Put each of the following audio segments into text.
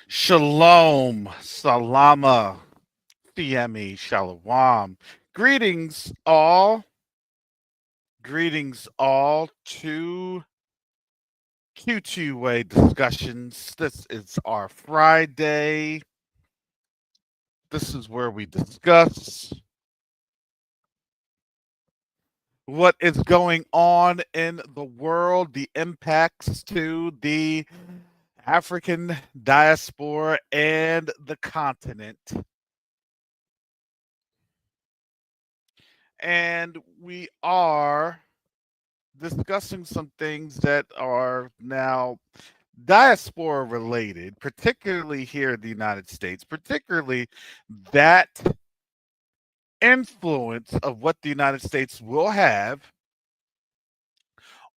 Shalom, salama, fiemi, shalom. Greetings all. Greetings all to Q2UA discussions. This is our Friday. This is where we discuss what is going on in the world, the impacts to the African diaspora and the continent. And we are discussing some things that are now diaspora related, particularly here in the United States, particularly that influence of what the United States will have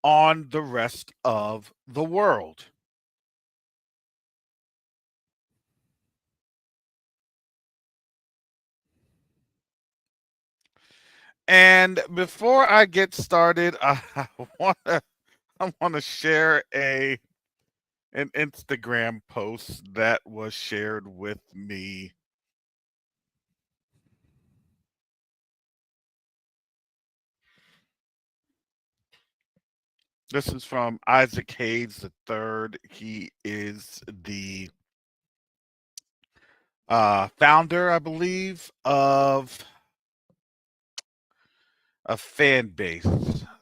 on the rest of the world. And before I get started, want to I want to share a an Instagram post that was shared with me. This is from Isaac Hayes the third. He is the founder, I believe, of a fan base.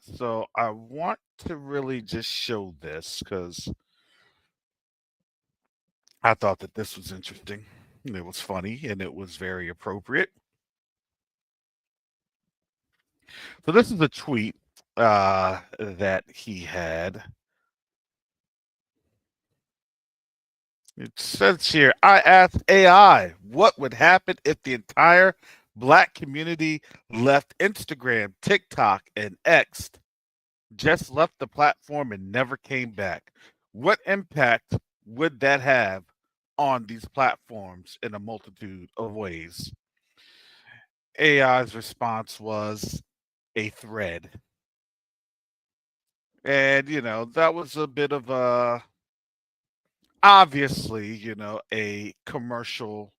So I want to really just show this because I thought that this was interesting. And it was funny and it was very appropriate. So this is a tweet that he had. It says here, I asked AI what would happen if the entire black community left Instagram, TikTok, and X, just left the platform and never came back. What impact would that have on these platforms in a multitude of ways? AI's response was a thread. And, that was a bit of obviously, a commercial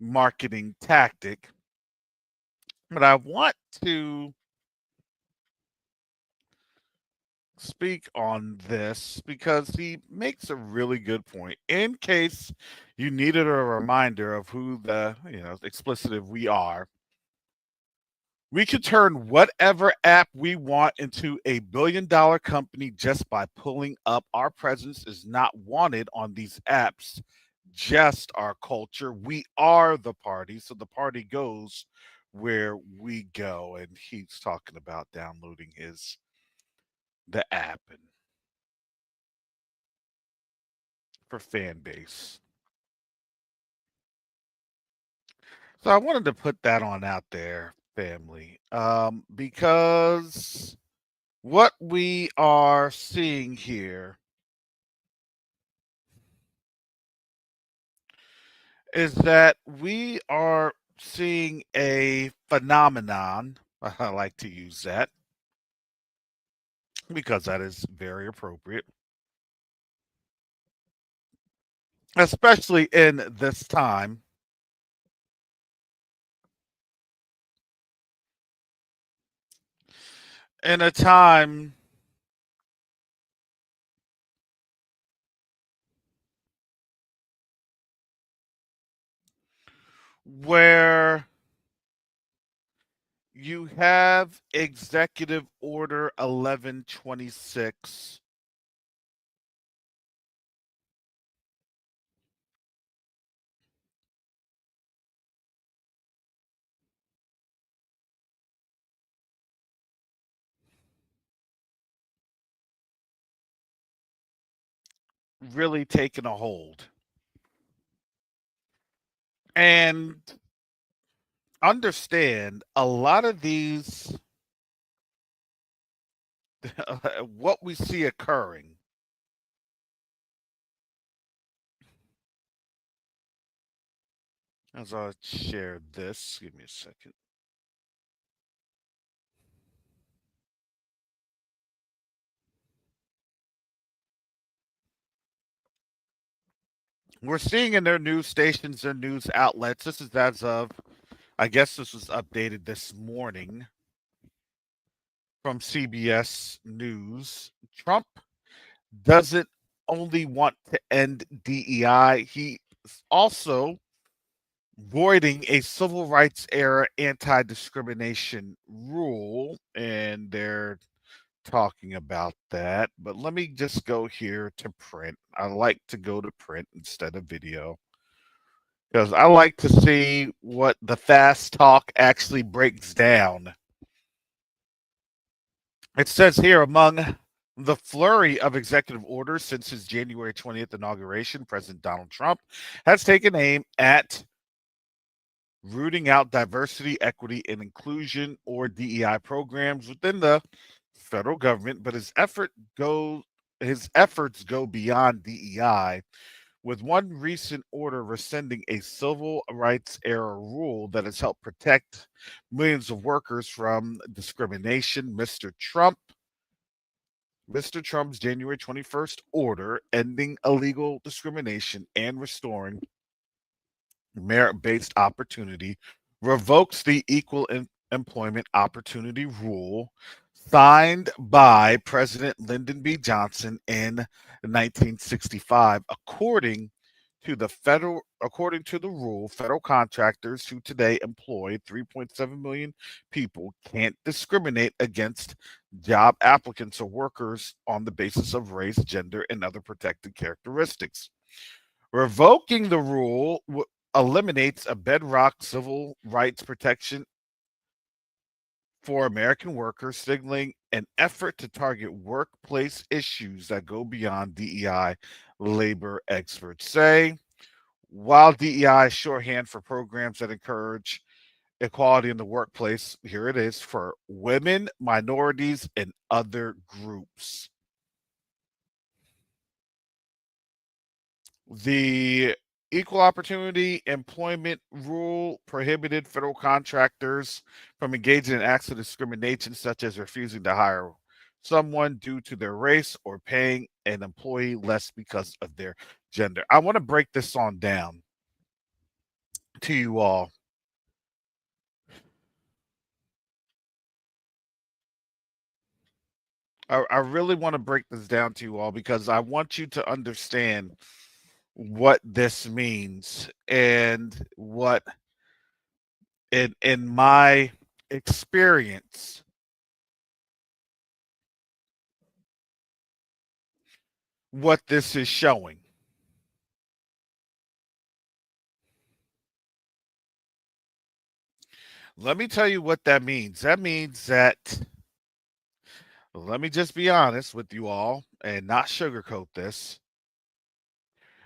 marketing tactic. But I want to speak on this because he makes a really good point. In case you needed a reminder of who the, explicit we are, we could turn whatever app we want into a $1 billion company just by pulling up. Our presence is not wanted on these apps, just our culture. We are the party, so the party goes where we go. And he's talking about downloading the app and for fan base. So I wanted to put that on out there, family, because what we are seeing here is that we are seeing a phenomenon. I like to use that because that is very appropriate, especially in this time, in a time where you have Executive Order 1126 really taking a hold. And understand a lot of these, what we see occurring, as I share this, give me a second. We're seeing in their news stations, their news outlets, this is as of, I guess this was updated this morning from CBS News. Trump doesn't only want to end DEI, he is also voiding a civil rights era anti discrimination rule. And they're talking about that. But let me just go here to print. I like to go to print instead of video because I like to see what the fast talk actually breaks down. It says here, among the flurry of executive orders since his January 20th inauguration, President Donald Trump has taken aim at rooting out diversity, equity, and inclusion, or DEI programs within the federal government, but his efforts go beyond DEI, with one recent order rescinding a civil rights era rule that has helped protect millions of workers from discrimination. Mr. Trump's January 21st order ending illegal discrimination and restoring merit-based opportunity revokes the Equal Employment Opportunity Rule signed by President Lyndon B. Johnson in 1965. According to the rule, federal contractors who today employ 3.7 million people can't discriminate against job applicants or workers on the basis of race, gender, and other protected characteristics. Revoking the rule eliminates a bedrock civil rights protection for American workers, signaling an effort to target workplace issues that go beyond DEI, labor experts say. While DEI is shorthand for programs that encourage equality in the workplace, here it is for women, minorities, and other groups. The Equal Opportunity Employment Rule prohibited federal contractors from engaging in acts of discrimination, such as refusing to hire someone due to their race or paying an employee less because of their gender. I want to break this on down to you all. I really want to break this down to you all because I want you to understand what this means and what in my experience what this is showing. Let me tell you what that means. That means that, let me just be honest with you all and not sugarcoat this.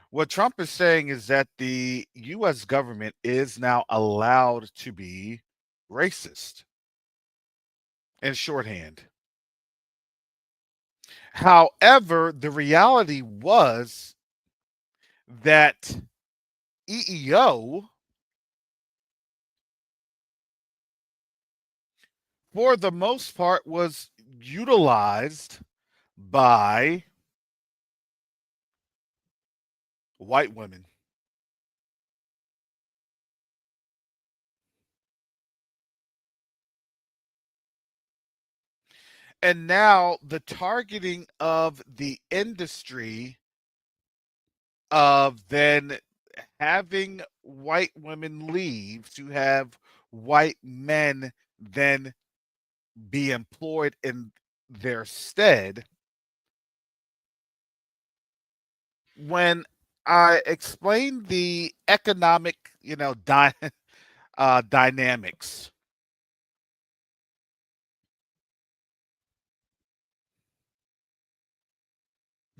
What Trump is saying is that the US government is now allowed to be racist in shorthand. However, the reality was that EEO, for the most part, was utilized by white women. And now the targeting of the industry of then having white women leave to have white men then be employed in their stead. When I explained the economic, dynamics,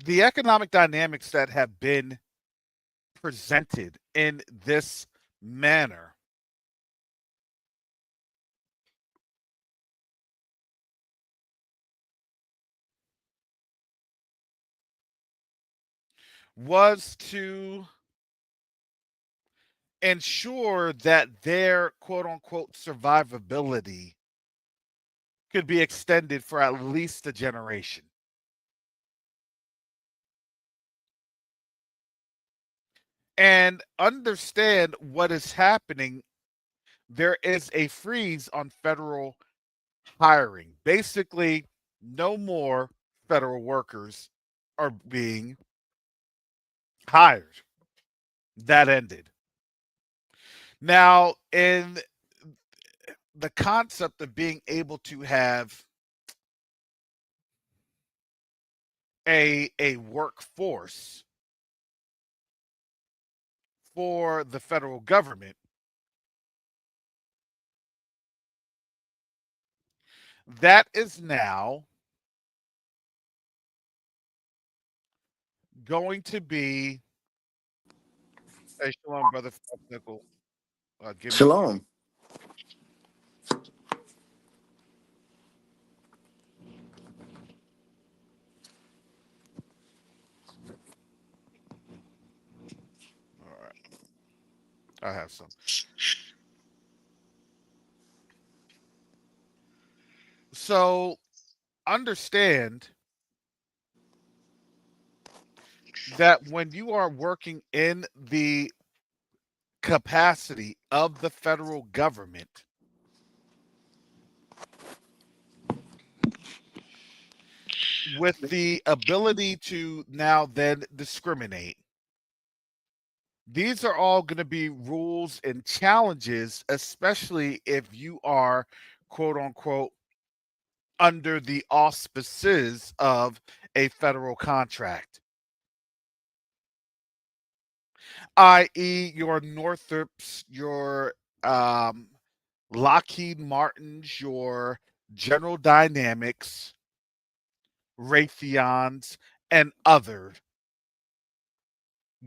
the economic dynamics that have been presented in this manner was to ensure that their quote unquote survivability could be extended for at least a generation. and understand what is happening. There is a freeze on federal hiring. Basically, no more federal workers are being hired. That ended. Now, in the concept of being able to have a workforce for the federal government, that is now going to be. Hey, shalom, brother Nickel. Give me. Shalom. All right, I have some. So understand that when you are working in the capacity of the federal government, with the ability to now then discriminate, these are all going to be rules and challenges, especially if you are, quote unquote, under the auspices of a federal contract, i.e., your Northrops, your um, Lockheed Martins, your General Dynamics, Raytheons, and other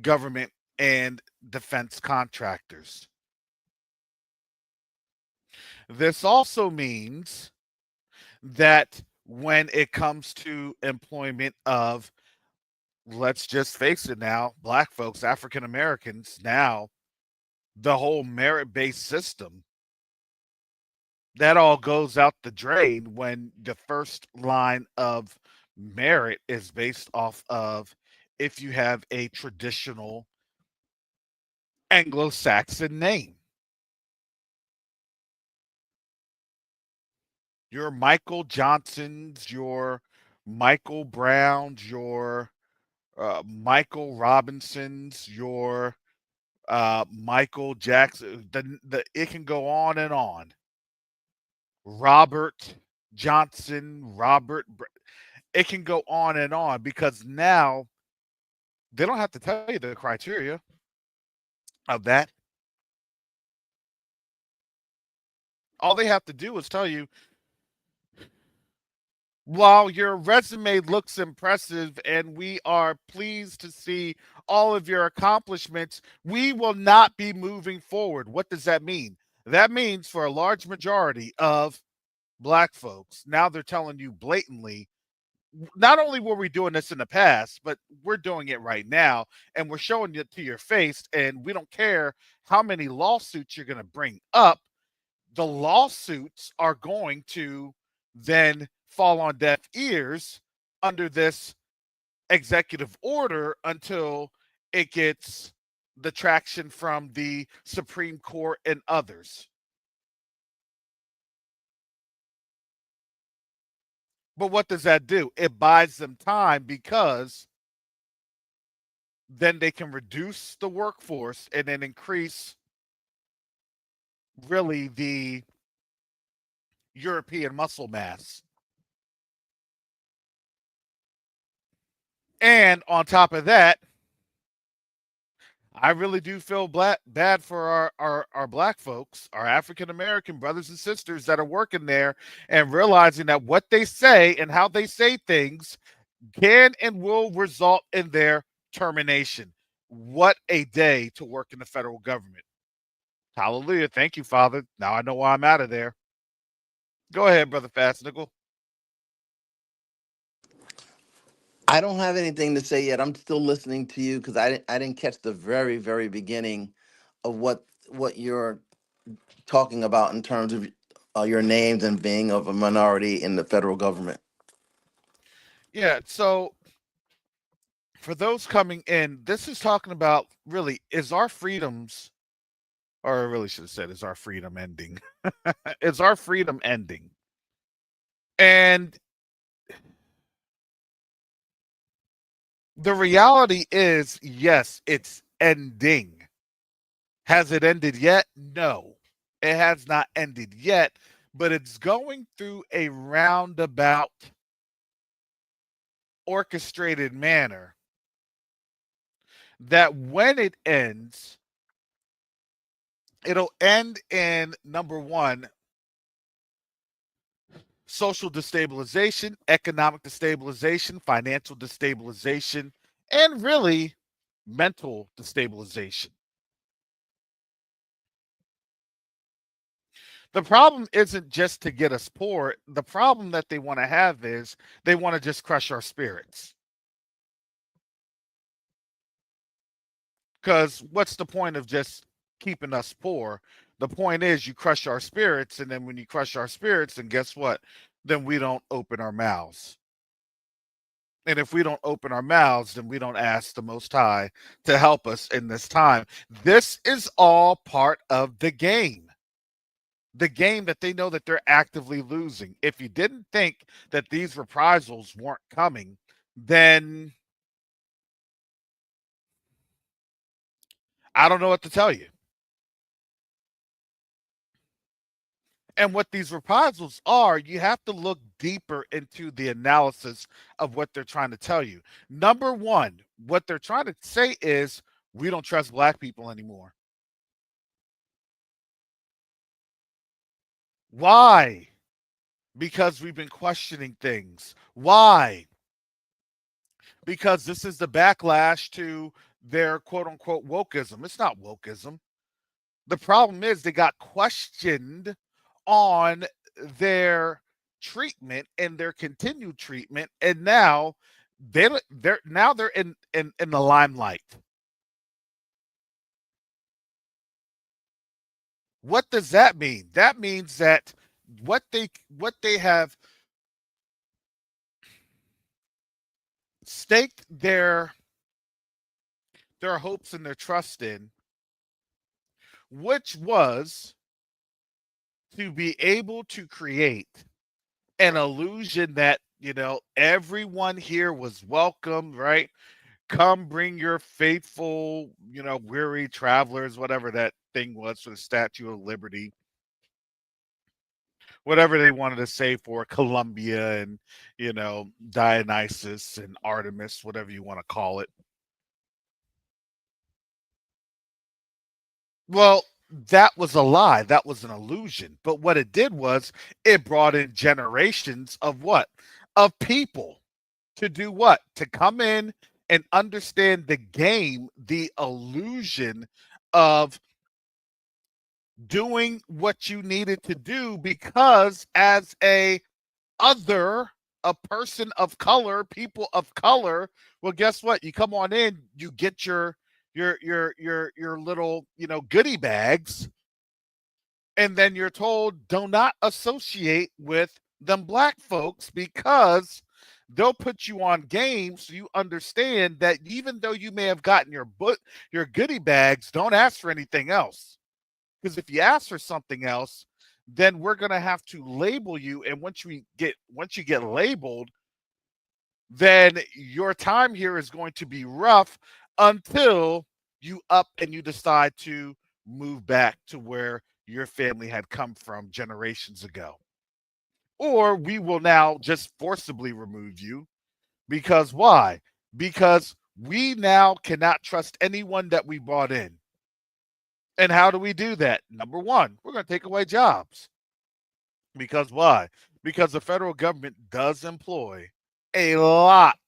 government and defense contractors. This also means that when it comes to employment of, let's just face it now, black folks, African Americans, now the whole merit based system, that all goes out the drain when the first line of merit is based off of if you have a traditional Anglo Saxon name. Your Michael Johnsons, your Michael Browns, your Michael Robinsons, your Michael Jackson. It can go on and on. Robert Johnson, it can go on and on because now they don't have to tell you the criteria of that. All they have to do is tell you, while your resume looks impressive and we are pleased to see all of your accomplishments, we will not be moving forward. What does that mean? That means for a large majority of black folks, now they're telling you blatantly, not only were we doing this in the past, but we're doing it right now, and we're showing it to your face, and we don't care how many lawsuits you're going to bring up. The lawsuits are going to then fall on deaf ears under this executive order until it gets the traction from the Supreme Court and others. But what does that do? It buys them time because then they can reduce the workforce and then increase really the European muscle mass. And on top of that, I really do feel bad for our black folks, our African American brothers and sisters that are working there and realizing that what they say and how they say things can and will result in their termination. What a day to work in the federal government. Hallelujah. Thank you, Father. Now I know why I'm out of there. Go ahead, Brother Fastnickel. I don't have anything to say yet. I'm still listening to you because I didn't catch the very beginning of what you're talking about in terms of your names and being of a minority in the federal government. Yeah, so For those coming in, this is talking about really is our freedoms, or I really should have said, is our freedom ending? Is our freedom ending? And the reality is, yes, it's ending. Has it ended yet? No, it has not ended yet, but it's going through a roundabout, orchestrated manner that when it ends, it'll end in number one, social destabilization, economic destabilization, financial destabilization, and really mental destabilization. The problem isn't just to get us poor. The problem that they want to have is they want to just crush our spirits. Because what's the point of just keeping us poor? The point is you crush our spirits, and then when you crush our spirits, then guess what? Then we don't open our mouths. And if we don't open our mouths, then we don't ask the Most High to help us in this time. This is all part of the game that they know that they're actively losing. If you didn't think that these reprisals weren't coming, then I don't know what to tell you. And what these reprisals are, you have to look deeper into the analysis of what they're trying to tell you. Number one, what they're trying to say is we don't trust black people anymore. Why? Because we've been questioning things. Why? Because this is the backlash to their quote unquote wokeism. It's not wokeism. The problem is they got questioned on their treatment and their continued treatment, and now they're in the limelight. What does that mean? That means that what they have staked their hopes and their trust in, which was to be able to create an illusion that everyone here was welcome, right? Come bring your faithful, weary travelers, whatever that thing was for the Statue of Liberty, whatever they wanted to say for Columbia and Dionysus and Artemis, whatever you want to call it. Well, that was a lie. That was an illusion. But what it did was it brought in generations of what? Of people to do what? To come in and understand the game, the illusion of doing what you needed to do because as a person of color, people of color, well, guess what? You come on in, you get your little, goodie bags, and then you're told do not associate with them black folks because they'll put you on game so you understand that even though you may have gotten your goodie bags, don't ask for anything else. Because if you ask for something else, then we're gonna have to label you. And once you get labeled, then your time here is going to be rough until you up and you decide to move back to where your family had come from generations ago. Or we will now just forcibly remove you because why? Because we now cannot trust anyone that we brought in. And how do we do that? Number one, we're going to take away jobs. Because why? Because the federal government does employ a lot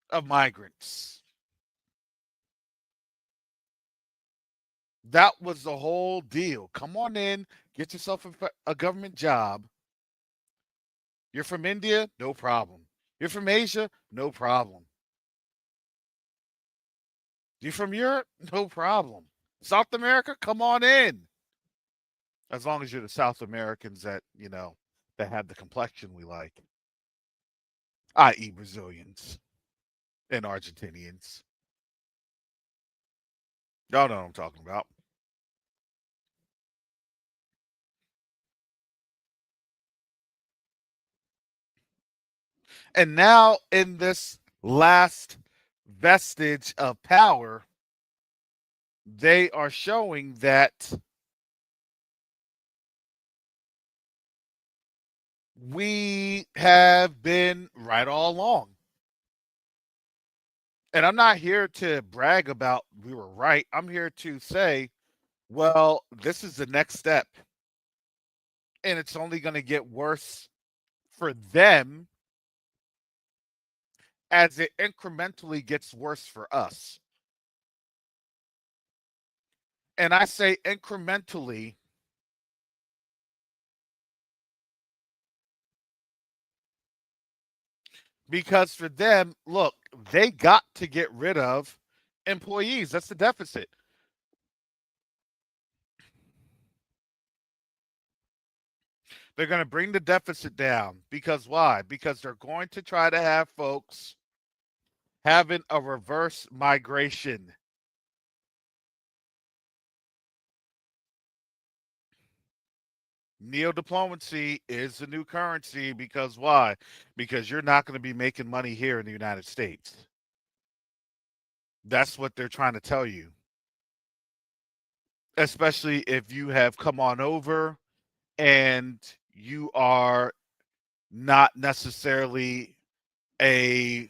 of migrants. That was the whole deal. Come on in, get yourself a government job. You're from India? No problem. You're from Asia? No problem. You're from Europe? No problem. South America? Come on in. As long as you're the South Americans that have the complexion we like. i.e., Brazilians and Argentinians. Y'all know what I'm talking about. And now, in this last vestige of power, they are showing that we have been right all along. And I'm not here to brag about we were right. I'm here to say, well, this is the next step. And it's only going to get worse for them as it incrementally gets worse for us. And I say incrementally because for them, look, they got to get rid of employees. That's the deficit. They're going to bring the deficit down because why? Because they're going to try to have folks having a reverse migration. Neo diplomacy is the new currency because why? Because you're not going to be making money here in the United States. That's what they're trying to tell you. Especially if you have come on over and you are not necessarily a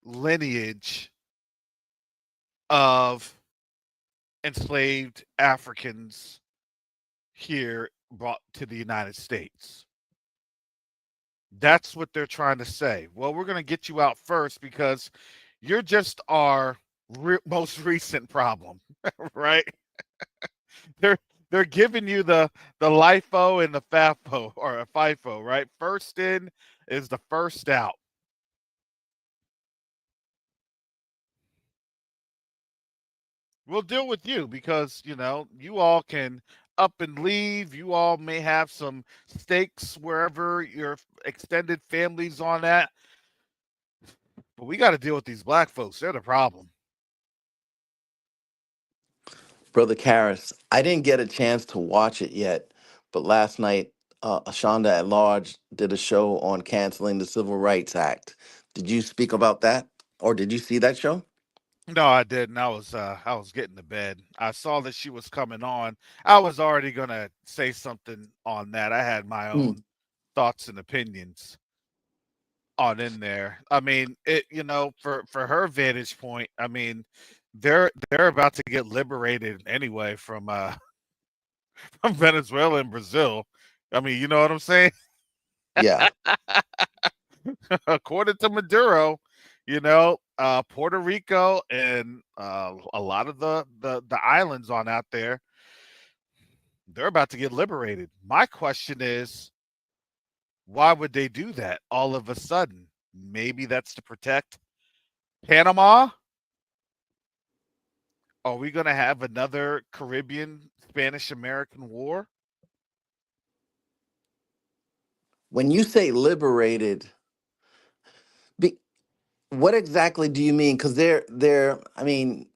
lineage of enslaved Africans here brought to the United States. That's what they're trying to say. Well, we're going to get you out first because you're just our most recent problem, right? They're they're giving you the LIFO and the FAFO or a FIFO, right? First in is the first out. We'll deal with you because you all can up and leave. You all may have some stakes wherever your extended families on that, but we got to deal with these black folks. They're the problem. Brother Karras, I didn't get a chance to watch it yet, but last night, Ashonda at Large did a show on canceling the Civil Rights Act. Did you speak about that, or did you see that show? No, I didn't. I was getting to bed. I saw that she was coming on. I was already gonna say something on that. I had my Mm, own thoughts and opinions on in there. I mean, for her vantage point, I mean, they're about to get liberated anyway from from Venezuela and Brazil. I mean, you know what I'm saying? yeah. According to Maduro, Puerto Rico and a lot of the islands on out there, they're about to get liberated. My question is, why would they do that all of a sudden? Maybe that's to protect Panama. Are we going to have another Caribbean Spanish American War? When you say liberated, be, what exactly do you mean? Because I mean,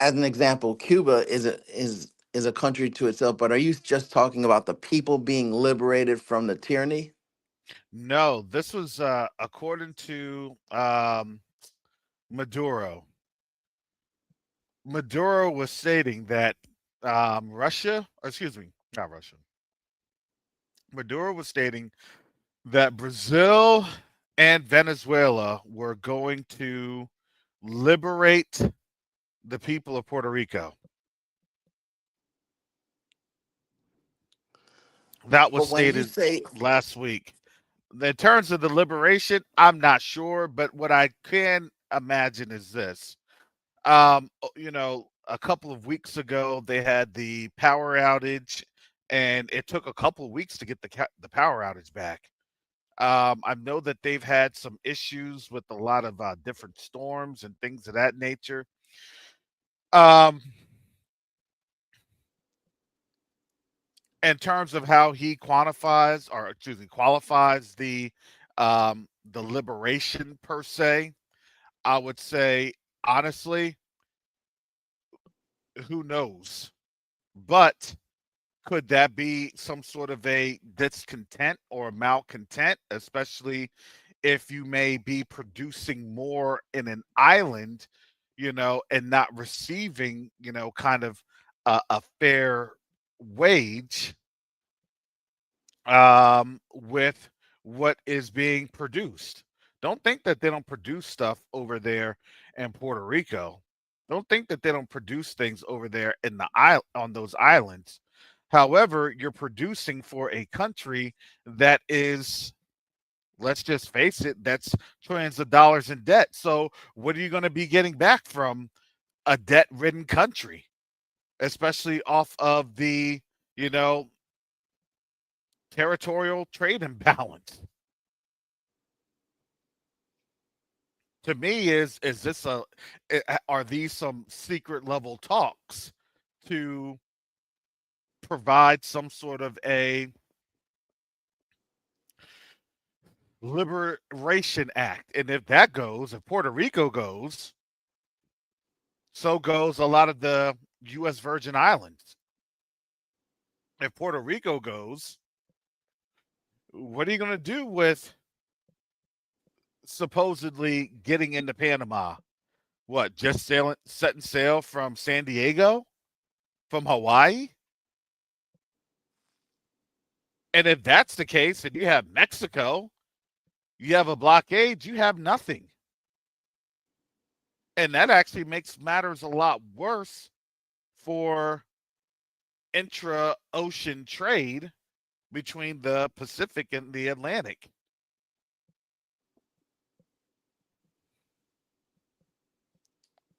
as an example, Cuba is a country to itself, but are you just talking about the people being liberated from the tyranny? No, this was according to Maduro. Maduro was stating that Russia, or excuse me, not Russia. Maduro was stating that Brazil and Venezuela were going to liberate the people of Puerto Rico. That was But when you stated say, last week. In terms of the liberation, I'm not sure, but what I can imagine is this. A couple of weeks ago, they had the power outage, and it took a couple of weeks to get the power outage back. I know that they've had some issues with a lot of different storms and things of that nature. Um, in terms of how he quantifies, or excuse me, qualifies the liberation per se, I would say honestly, who knows? But could that be some sort of a discontent or malcontent, especially if you may be producing more in an island, and not receiving, kind of a fair wage with what is being produced. Don't think that they don't produce stuff over there in Puerto Rico. Don't think that they don't produce things over there in the isle on those islands. However, you're producing for a country that is, let's just face it, that's trillions of dollars in debt. So, what are you going to be getting back from a debt-ridden country, especially off of the, you know, territorial trade imbalance? To me, is this are these some secret level talks to provide some sort of a liberation act? And if that goes, if Puerto Rico goes, so goes a lot of the U.S. Virgin Islands. If Puerto Rico goes, what are you going to do with supposedly getting into Panama? What, just setting sail from San Diego, from Hawaii? And if that's the case, and you have Mexico, you have a blockade, you have nothing. And that actually makes matters a lot worse for intra ocean trade between the Pacific and the Atlantic.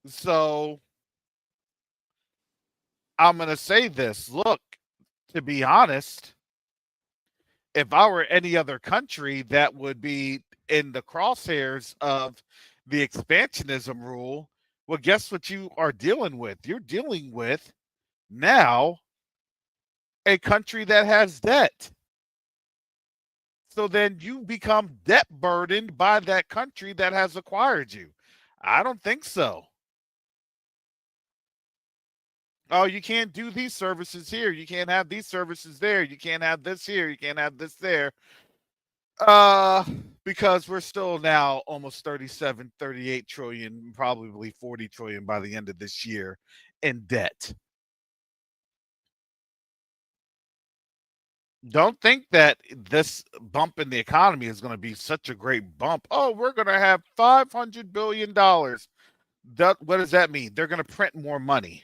So I'm going to say this. Look, to be honest, if I were any other country that would be in the crosshairs of the expansionism rule, well, guess what you are dealing with? You're dealing with now a country that has debt. So then you become debt burdened by that country that has acquired you. I don't think so. Oh, you can't do these services here. You can't have these services there. You can't have this here. You can't have this there. Uh, because we're still now almost 37, 38 trillion, probably 40 trillion by the end of this year in debt. Don't think that this bump in the economy is going to be such a great bump. Oh, we're going to have $500 billion. What does that mean? They're going to print more money.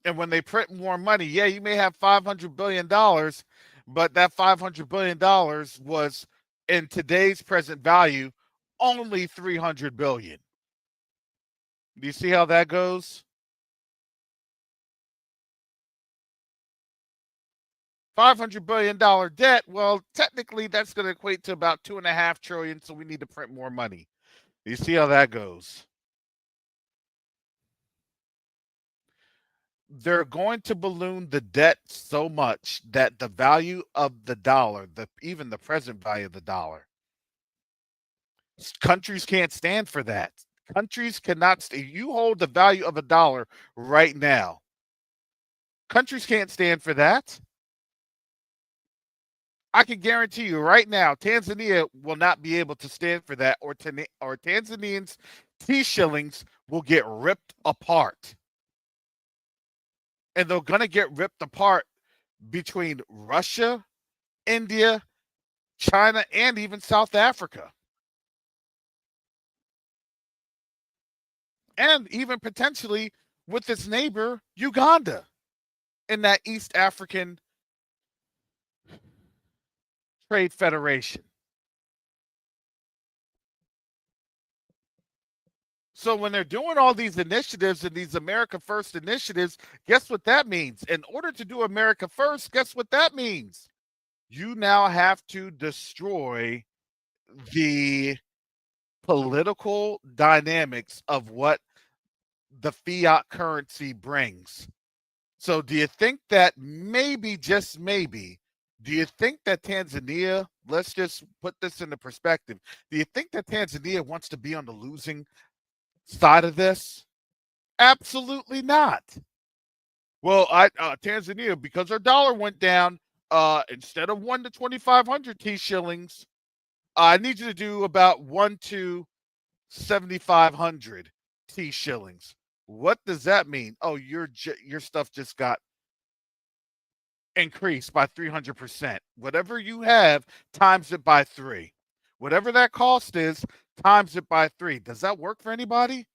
And when they print more money, yeah, you may have $500 billion, but that $500 billion was in today's present value only 300 billion. Do you see how that goes? $500 billion debt. Well, technically, that's going to equate to about 2.5 trillion. So we need to print more money. Do you see how that goes? They're going to balloon the debt so much that the value of the dollar, even the present value of the dollar, countries can't stand for that. Countries cannot. You hold the value of a dollar right now. Countries can't stand for that. I can guarantee you right now, Tanzania will not be able to stand for that, or Tanzanians' T shillings will get ripped apart. And they're going to get ripped apart between Russia, India, China, and even South Africa. And even potentially with its neighbor, Uganda, in that East African Trade Federation. So when they're doing all these initiatives and these America First initiatives, guess what that means? In order to do America First, guess what that means? You now have to destroy the political dynamics of what the fiat currency brings. So, do you think that maybe, just maybe, do you think that Tanzania, let's just put this into perspective, do you think that Tanzania wants to be on the losing side of this? Absolutely not. Well, Tanzania, because our dollar went down, instead of 1 to 2,500 T shillings, I need you to do about 1 to 7,500 T shillings. What does that mean? Oh, your stuff just got increased by 300%. Whatever you have, times it by three. Whatever that cost is, times it by three. Does that work for anybody?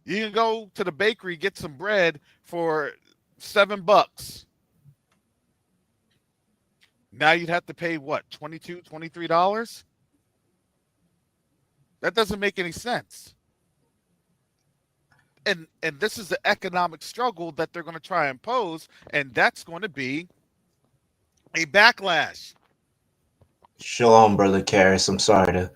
You can go to the bakery, get some bread for $7. Now you'd have to pay what, 22, $23? That doesn't make any sense. And this is the economic struggle that they're going to try and pose, and that's going to be a backlash. Shalom, brother Karis. I'm sorry to.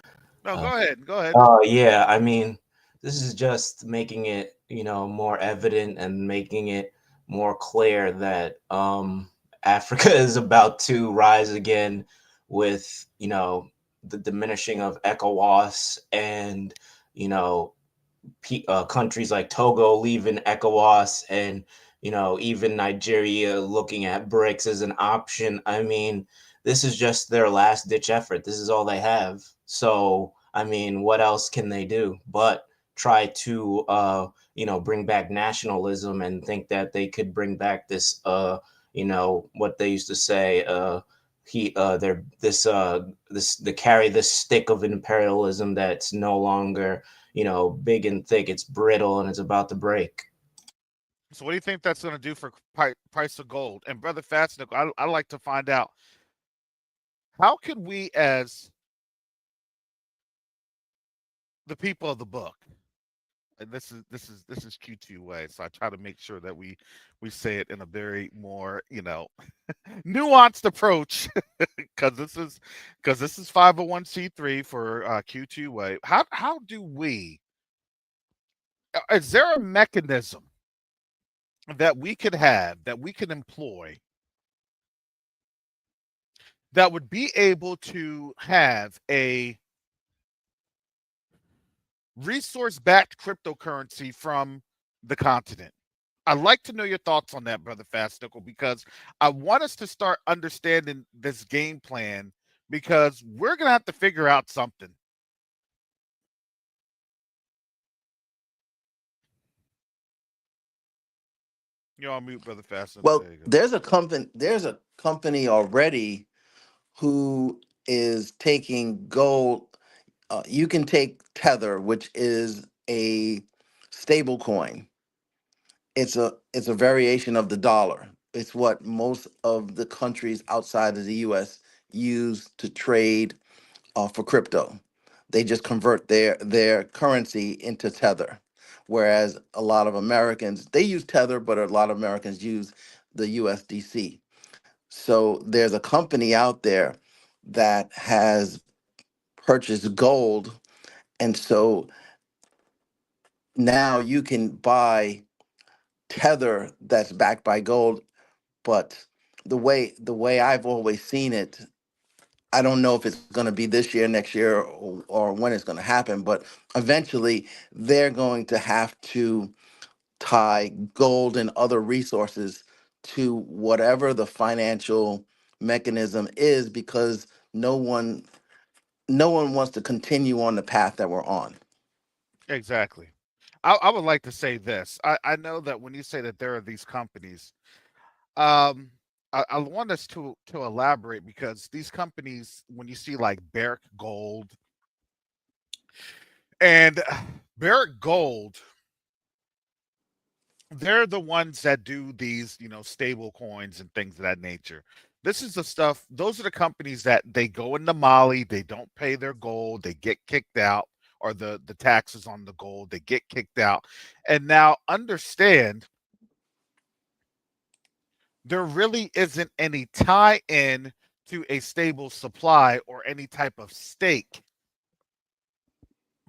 No, Uh, go ahead. Go ahead. yeah, I mean, this is just making it, more evident and making it more clear that Africa is about to rise again with, the diminishing of ECOWAS and, you know, countries like Togo leaving ECOWAS and even Nigeria looking at BRICS as an option. I mean, this is just their last ditch effort. This is all they have. So I mean, what else can they do but try to bring back nationalism and think that they could bring back this what they used to say they're this they carry this stick of imperialism that's no longer big and thick. It's brittle and it's about to break. So, what do you think that's going to do for price of gold? And brother Fastnick, I like to find out how could we, as the people of the book, and this is Q2UA, so I try to make sure that we say it in a very more nuanced approach because this is 501c3 for Q2UA. How do we? Is there a mechanism that we could have, that we could employ, that would be able to have a resource backed cryptocurrency from the continent? I'd like to know your thoughts on that, brother Fastnickle, because I want us to start understanding this game plan because we're gonna have to figure out something. You're on mute, brother Fastnickle. Well, There you go. there's a company already who is taking gold. You can take Tether, which is a stable coin. It's a variation of the dollar. It's what most of the countries outside of the U.S. use to trade for crypto. They just convert their currency into Tether, whereas a lot of Americans they use Tether, but a lot of Americans use the USDC. So there's a company out there that has purchased gold, and so now you can buy Tether that's backed by gold. But the way I've always seen it, I don't know if it's going to be this year, next year, or when it's going to happen. But eventually, they're going to have to tie gold and other resources to whatever the financial mechanism is, because no one wants to continue on the path that we're on. Exactly. I would like to say this. I know that when you say that there are these companies, um, I want us to elaborate because these companies, when you see like Barrick Gold and Barrick Gold, they're the ones that do these, stable coins and things of that nature. This is the stuff, those are the companies that they go into Mali, they don't pay their gold, they get kicked out, or the taxes on the gold, they get kicked out. And now understand there really isn't any tie in to a stable supply or any type of stake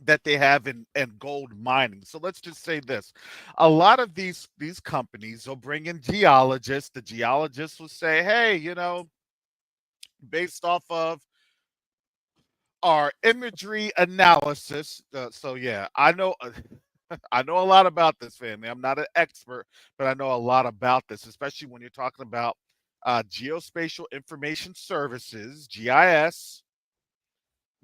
that they have in gold mining. So let's just say this. A lot of these companies will bring in geologists. The geologists will say, hey, based off of our imagery analysis. So yeah, I know I know a lot about this, family. I'm not an expert, but I know a lot about this, especially when you're talking about geospatial information services, GIS.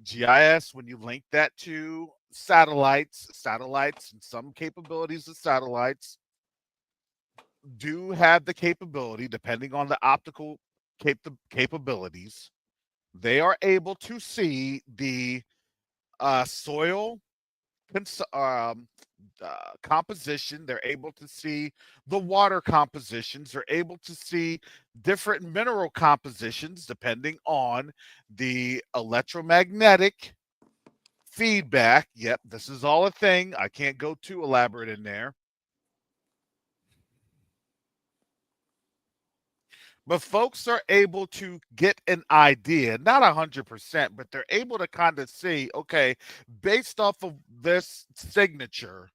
GIS, when you link that to satellites and some capabilities of satellites do have the capability, depending on the optical capabilities, they are able to see the soil cons- um, composition. They're able to see the water compositions. They're able to see different mineral compositions depending on the electromagnetic feedback. Yep, this is all a thing. I can't go too elaborate in there. But folks are able to get an idea, not 100%, but they're able to kind of see, okay, based off of this signature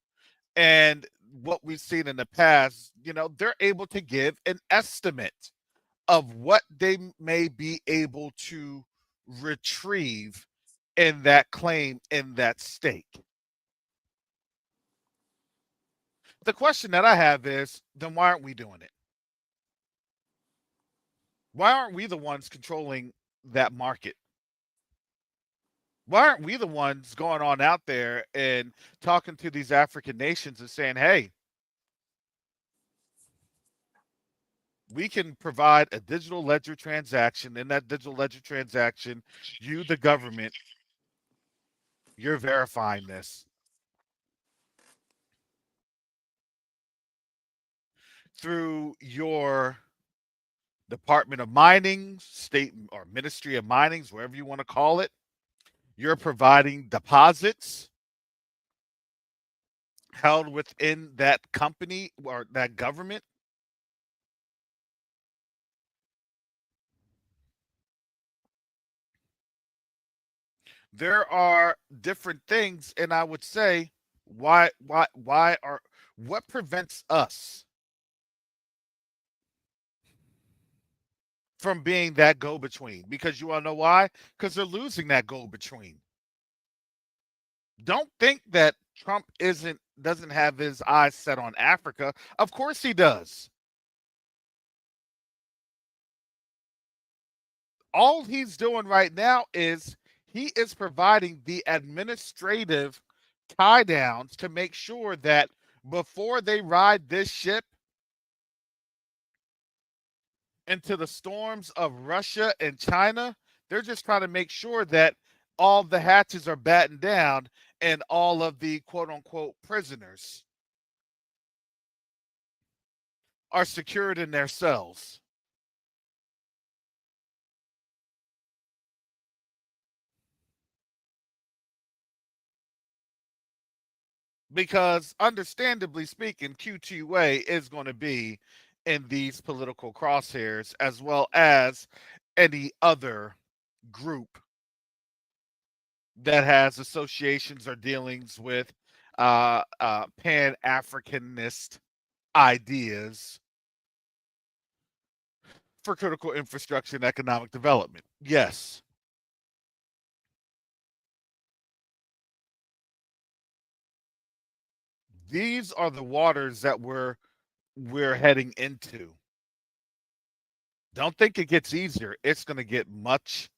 and what we've seen in the past, they're able to give an estimate of what they may be able to retrieve in that claim in that stake. The question that I have is, then why aren't we doing it? Why aren't we the ones controlling that market? Why aren't we the ones going on out there and talking to these African nations and saying, hey, we can provide a digital ledger transaction. In that digital ledger transaction, you, the government, you're verifying this through your Department of Mining, State or Ministry of Minings, wherever you want to call it. You're providing deposits held within that company or that government. There are different things, and I would say, why are what prevents us from being that go between? Because you all know why? Because they're losing that go between. Don't think that Trump doesn't have his eyes set on Africa. Of course he does. All he's doing right now is he is providing the administrative tie downs to make sure that before they ride this ship into the storms of Russia and China, they're just trying to make sure that all the hatches are battened down and all of the quote unquote prisoners are secured in their cells. Because understandably speaking, Q2UA is going to be in these political crosshairs as well as any other group that has associations or dealings with Pan Africanist ideas for critical infrastructure and economic development. Yes, these are the waters that we're heading into. Don't think it gets easier. It's going to get much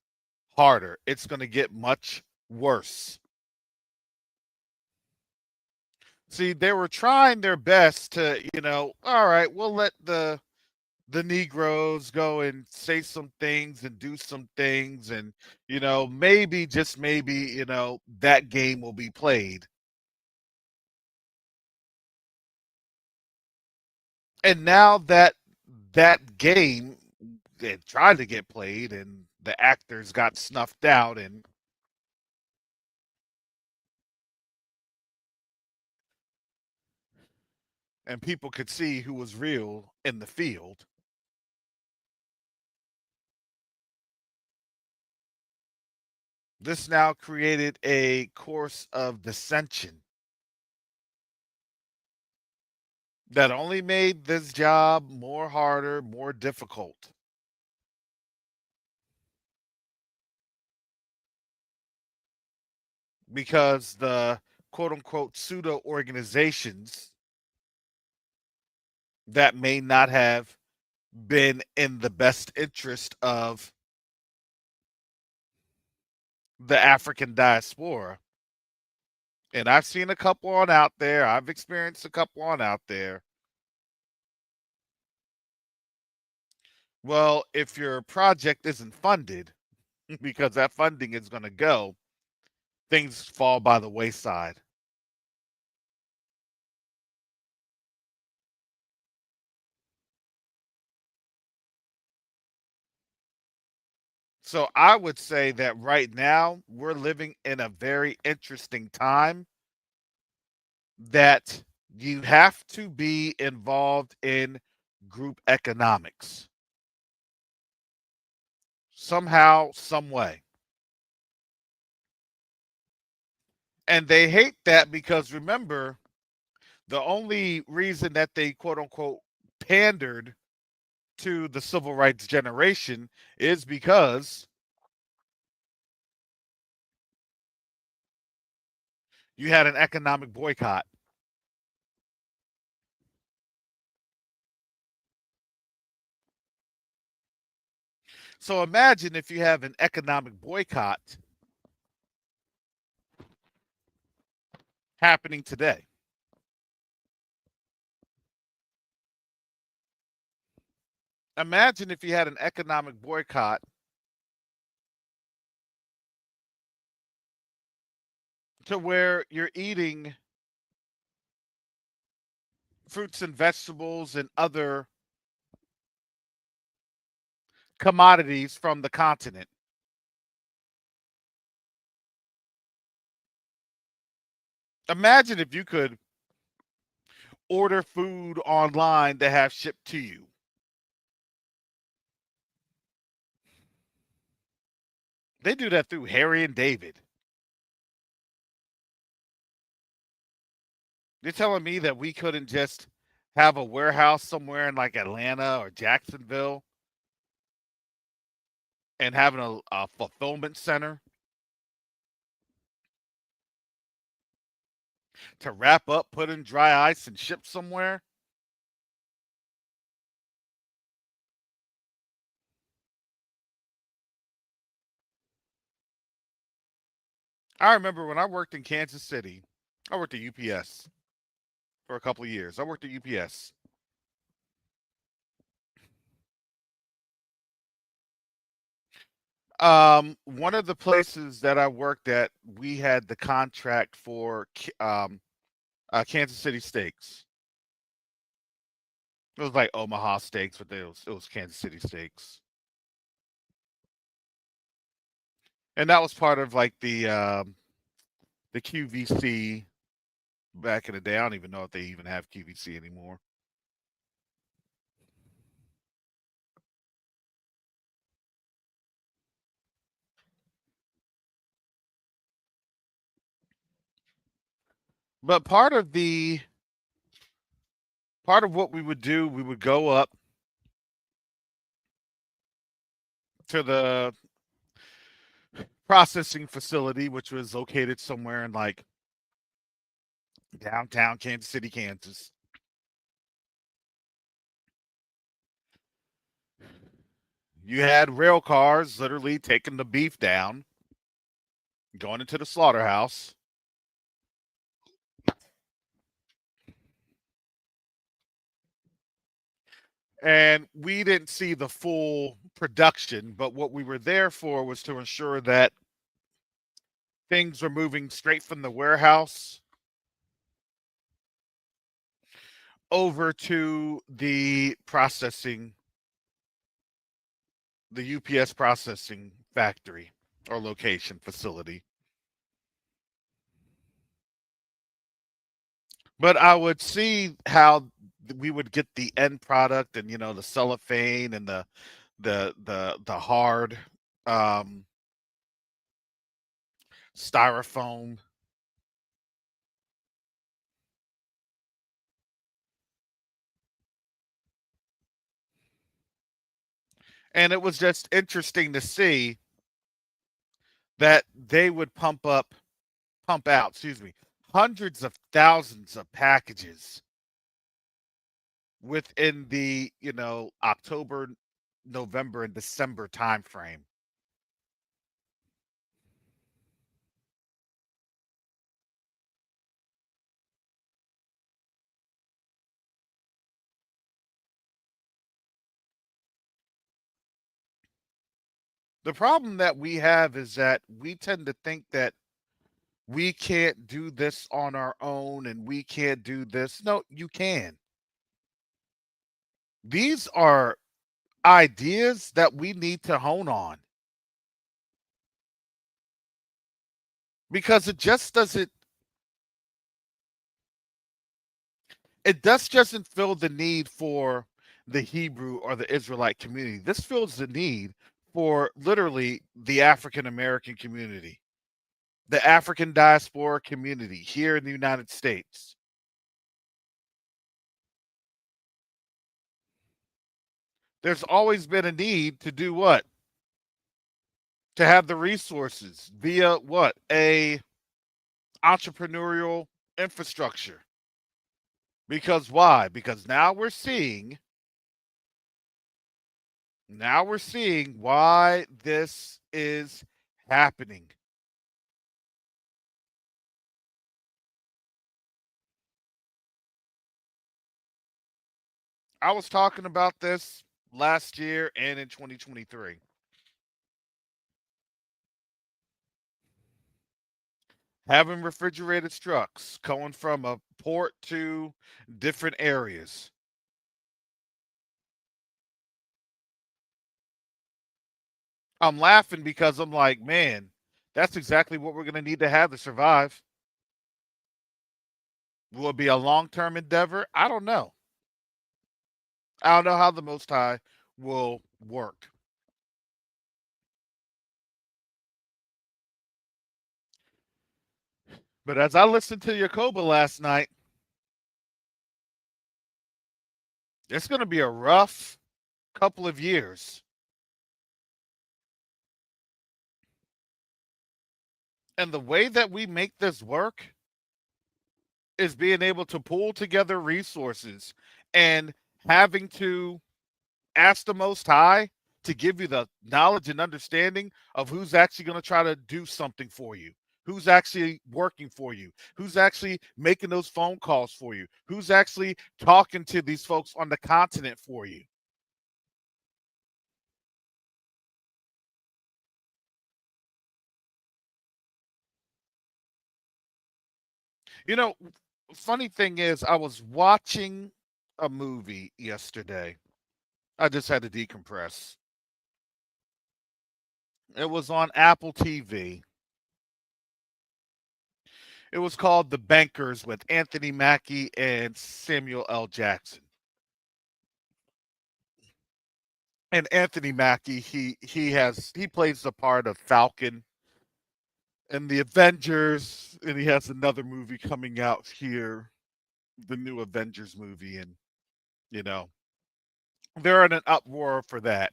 harder. It's going to get much worse. See, they were trying their best to, all right, we'll let the Negroes go and say some things and do some things, and maybe just maybe that game will be played. And now that that game it tried to get played, and the actors got snuffed out, and people could see who was real in the field. This now created a course of dissension that only made this job more harder, more difficult. Because the quote unquote pseudo organizations that may not have been in the best interest of the African diaspora. And I've seen a couple on out there, I've experienced a couple on out there. Well, if your project isn't funded, because that funding is going to go, things fall by the wayside. So I would say that right now we're living in a very interesting time that you have to be involved in group economics somehow, some way. And they hate that because remember, the only reason that they quote unquote pandered to the civil rights generation is because you had an economic boycott. So imagine if you have an economic boycott happening today. Imagine if you had an economic boycott to where you're eating fruits and vegetables and other commodities from the continent. Imagine if you could order food online to have shipped to you. They do that through Harry and David. You're telling me that we couldn't just have a warehouse somewhere in like Atlanta or Jacksonville and having a fulfillment center to wrap up, put in dry ice, and ship somewhere? I remember when I worked in Kansas City, I worked at UPS for a couple of years. I worked at UPS. One of the places that I worked at, we had the contract for Kansas City steaks. It was like Omaha steaks, but it was Kansas City steaks, and that was part of like the QVC back in the day. I don't even know if they even have QVC anymore. But part of what we would do, we would go up to the processing facility, which was located somewhere in like downtown Kansas City, Kansas. You had rail cars literally taking the beef down, going into the slaughterhouse. And we didn't see the full production, but what we were there for was to ensure that things were moving straight from the warehouse over to the UPS processing factory or location facility. But I would see how we would get the end product and the cellophane and the hard um styrofoam. And it was just interesting to see that they would pump out, hundreds of thousands of packages within the, October, November, and December timeframe. The problem that we have is that we tend to think that we can't do this on our own and we can't do this. No, you can. These are ideas that we need to hone on because it just doesn't fill the need for the Hebrew or the Israelite community. This fills the need for literally the African American community, the African diaspora community here in the United States. There's always been a need to do what? To have the resources via what? A entrepreneurial infrastructure. Because why? Because now we're seeing why this is happening. I was talking about this last year and in 2023. Having refrigerated trucks going from a port to different areas. I'm laughing because I'm like, man, that's exactly what we're going to need to have to survive. Will it be a long term endeavor? I don't know. I don't know how the Most High will work. But as I listened to Yakoba last night, it's going to be a rough couple of years. And the way that we make this work is being able to pull together resources and having to ask the Most High to give you the knowledge and understanding of who's actually going to try to do something for you, who's actually working for you, who's actually making those phone calls for you, who's actually talking to these folks on the continent for you. You know, funny thing is, I was watching a movie yesterday. I just had to decompress. It was on Apple TV. It was called The Bankers with Anthony Mackie and Samuel L. Jackson. And Anthony Mackie, he plays the part of Falcon in the Avengers, and he has another movie coming out here, the new Avengers movie, and you know they're in an uproar for that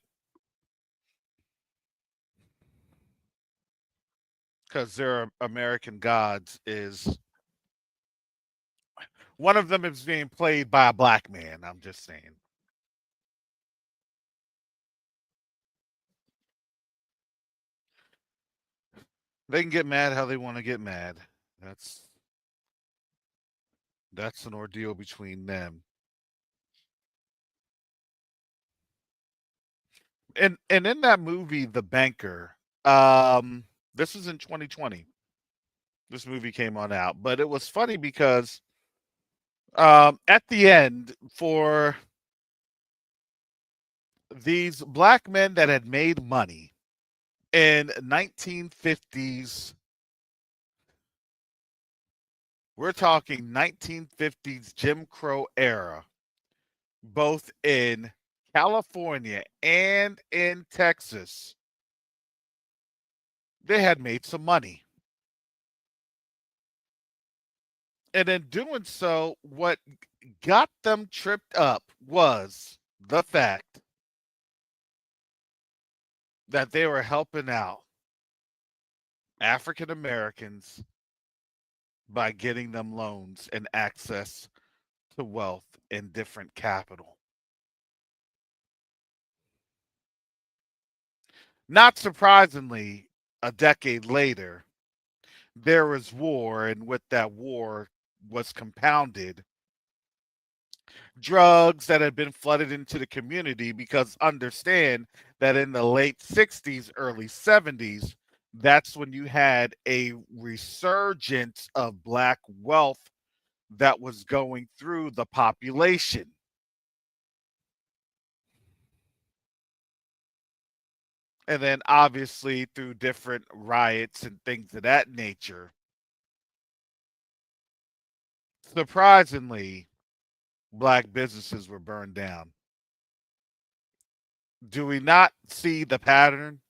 because their American Gods is one of them is being played by a black man. I'm just saying. They can get mad how they want to get mad. That's that's an ordeal between them. And in that movie, The Banker, this was in 2020. This movie came on out, but it was funny because at the end, for these black men that had made money in 1950s, we're talking 1950s Jim Crow era, both in California and in Texas, they had made some money. And in doing so, what got them tripped up was the fact that they were helping out African Americans by getting them loans and access to wealth and different capital. Not surprisingly, a decade later, there was war, and with that war was compounded drugs that had been flooded into the community, because understand that in the late 60s, early 70s, that's when you had a resurgence of black wealth that was going through the population. And then obviously through different riots and things of that nature, surprisingly, black businesses were burned down. Do we not see the pattern?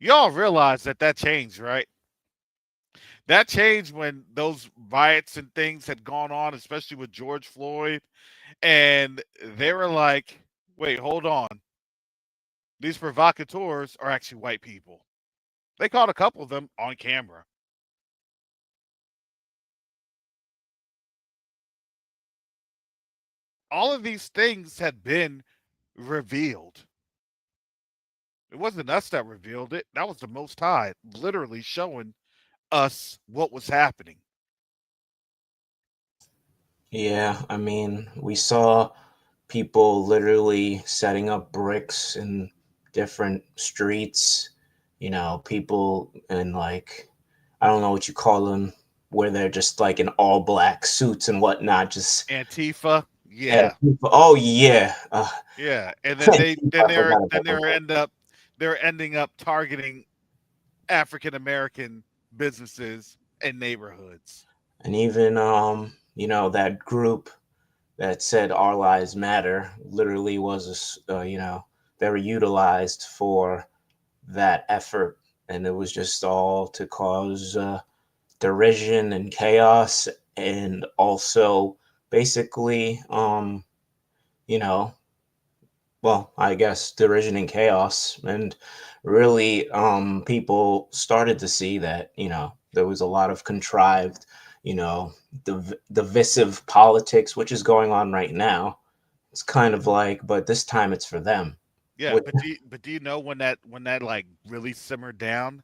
Y'all realize that that changed, right? That changed when those riots and things had gone on, especially with George Floyd, and they were like, wait, hold on. These provocateurs are actually white people. They caught a couple of them on camera. All of these things had been revealed. It wasn't us that revealed it. That was the Most High literally showing us what was happening. Yeah, I mean, we saw people literally setting up bricks in different streets, people in like, I don't know what you call them, where they're just like in all black suits and whatnot, just Antifa, and yeah, people, oh yeah, yeah, and then they Antifa, then I they're forgot then about them. they're ending up targeting African American businesses and neighborhoods. And even that group that said our lives matter literally was they were utilized for that effort, and it was just all to cause derision and chaos, and also basically you know well, I guess derision and chaos. And really, people started to see that, there was a lot of contrived, you know, divisive politics, which is going on right now. It's kind of like, but this time it's for them. Yeah, Which, but do you know when that like really simmered down?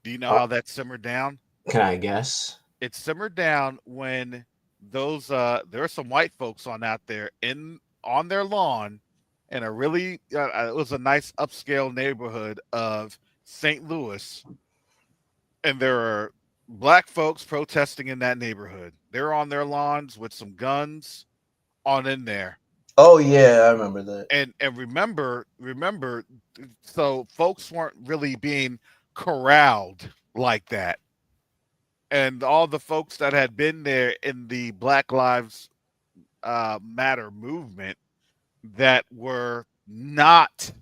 Do you know uh, how that simmered down? can I guess? It simmered down when those there are some white folks out there in on their lawn in a really it was a nice upscale neighborhood of St. Louis, and there are black folks protesting in that neighborhood. They're on their lawns with some guns on in there. Oh yeah, I remember that. And remember, so folks weren't really being corralled like that. And all the folks that had been there in the Black Lives Matter movement that were not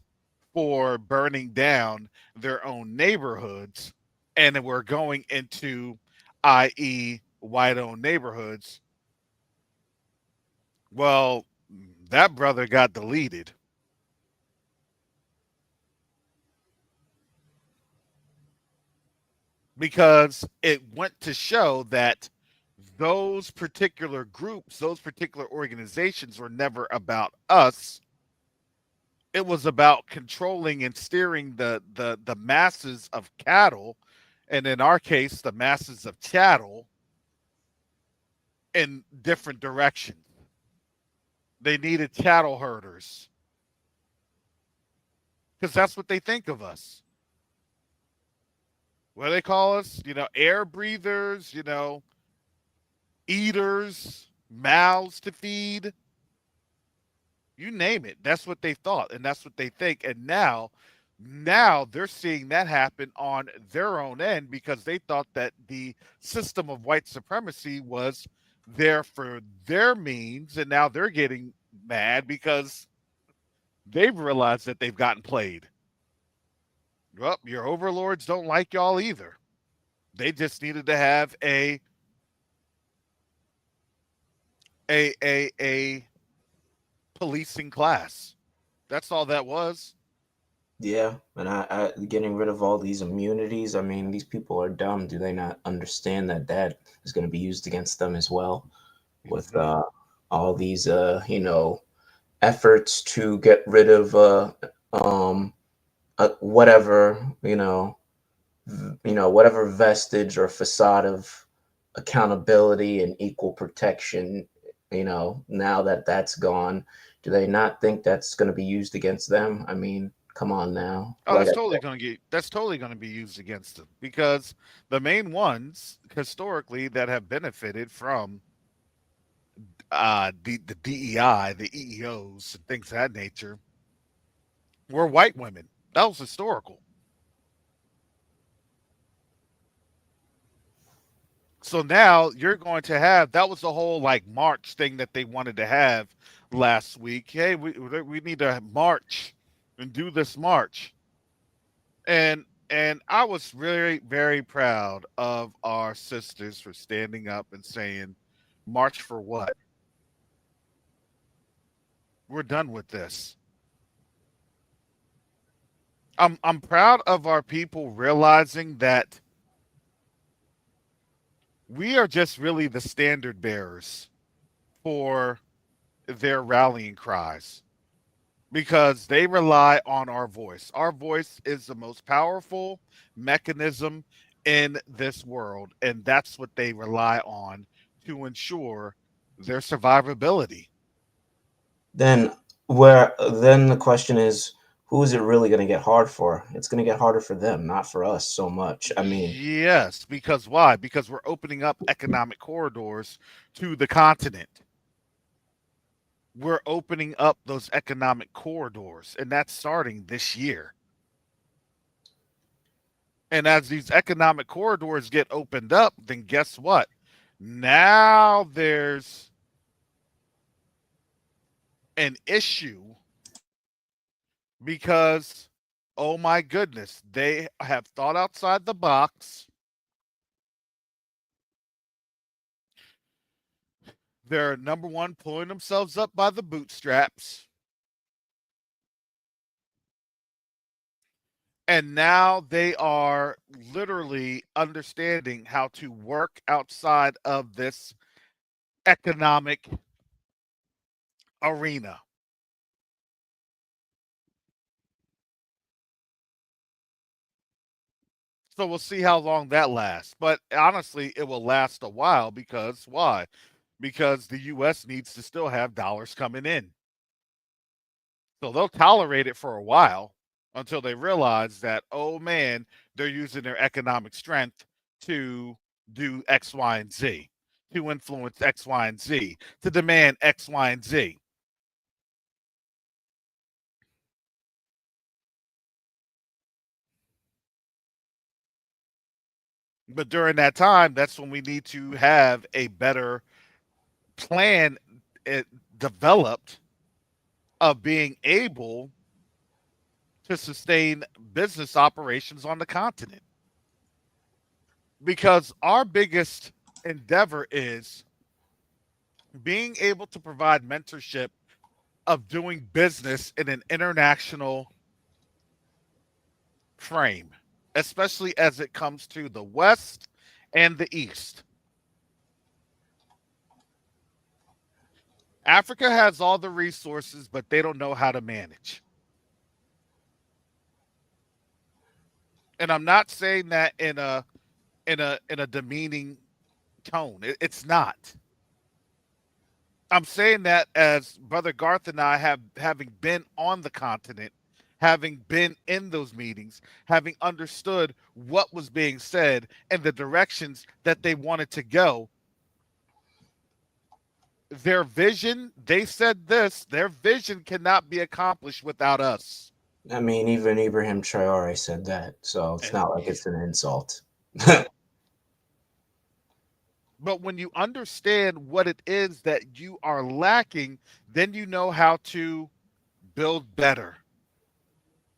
for burning down their own neighborhoods and were going into, i.e., white owned neighborhoods. Well, that brother got deleted because it went to show that those particular groups, those particular organizations were never about us. It was about controlling and steering the masses of cattle, and in our case, the masses of chattel in different directions. They needed cattle herders because that's what they think of us. What do they call us? Air breathers, eaters, mouths to feed, you name it. That's what they thought, and that's what they think. And now they're seeing that happen on their own end because they thought that the system of white supremacy was there for their means, and now they're getting mad because they've realized that they've gotten played. Well, your overlords don't like y'all either. They just needed to have a policing class. That's all that was. Yeah, and getting rid of all these immunities. I mean, these people are dumb. Do they not understand that that is going to be used against them as well with Hmm. all these, efforts to get rid of um, whatever, whatever vestige or facade of accountability and equal protection, now that that's gone, do they not think that's going to be used against them? I mean, come on now. Oh, Like that's I totally said, going to get that's totally going to be used against them because the main ones historically that have benefited from the DEI, the EEOs, and things of that nature were white women. That was historical. So now you're going to have that was the whole like march thing that they wanted to have last week. Hey, we need to march and do this march. And I was very proud of our sisters for standing up and saying, "March for what? We're done with this." I'm proud of our people realizing that we are just really the standard bearers for their rallying cries because they rely on our voice. Our voice is the most powerful mechanism in this world, and that's what they rely on to ensure their survivability. then then the question is, who is it really going to get hard for? It's going to get harder for them, not for us so much. I mean, Yes, because why? Because we're opening up economic corridors to the continent. We're opening up those economic corridors, and that's starting this year. And as these economic corridors get opened up, then guess what? Now there's an issue because, oh my goodness, they have thought outside the box. They're number one, pulling themselves up by the bootstraps. And now they are literally understanding how to work outside of this economic arena. So we'll see how long that lasts. But honestly, it will last a while because why? Because the US needs to still have dollars coming in. So they'll tolerate it for a while until they realize that, oh man, they're using their economic strength to do X, Y, and Z, to influence X, Y, and Z, to demand X, Y, and Z. But during that time, that's when we need to have a better plan developed of being able to sustain business operations on the continent. Because our biggest endeavor is being able to provide mentorship of doing business in an international frame, especially as it comes to the West and the East. Africa has all the resources, but they don't know how to manage. And I'm not saying that in a demeaning tone. It's not. I'm saying that as Brother Garth and I have having been on the continent, having been in those meetings, having understood what was being said and the directions that they wanted to go. Their vision, they said this, their vision cannot be accomplished without us. I mean, even Ibrahim Traore said that, so it's And not like it's an insult. no. But when you understand what it is that you are lacking, then you know how to build better.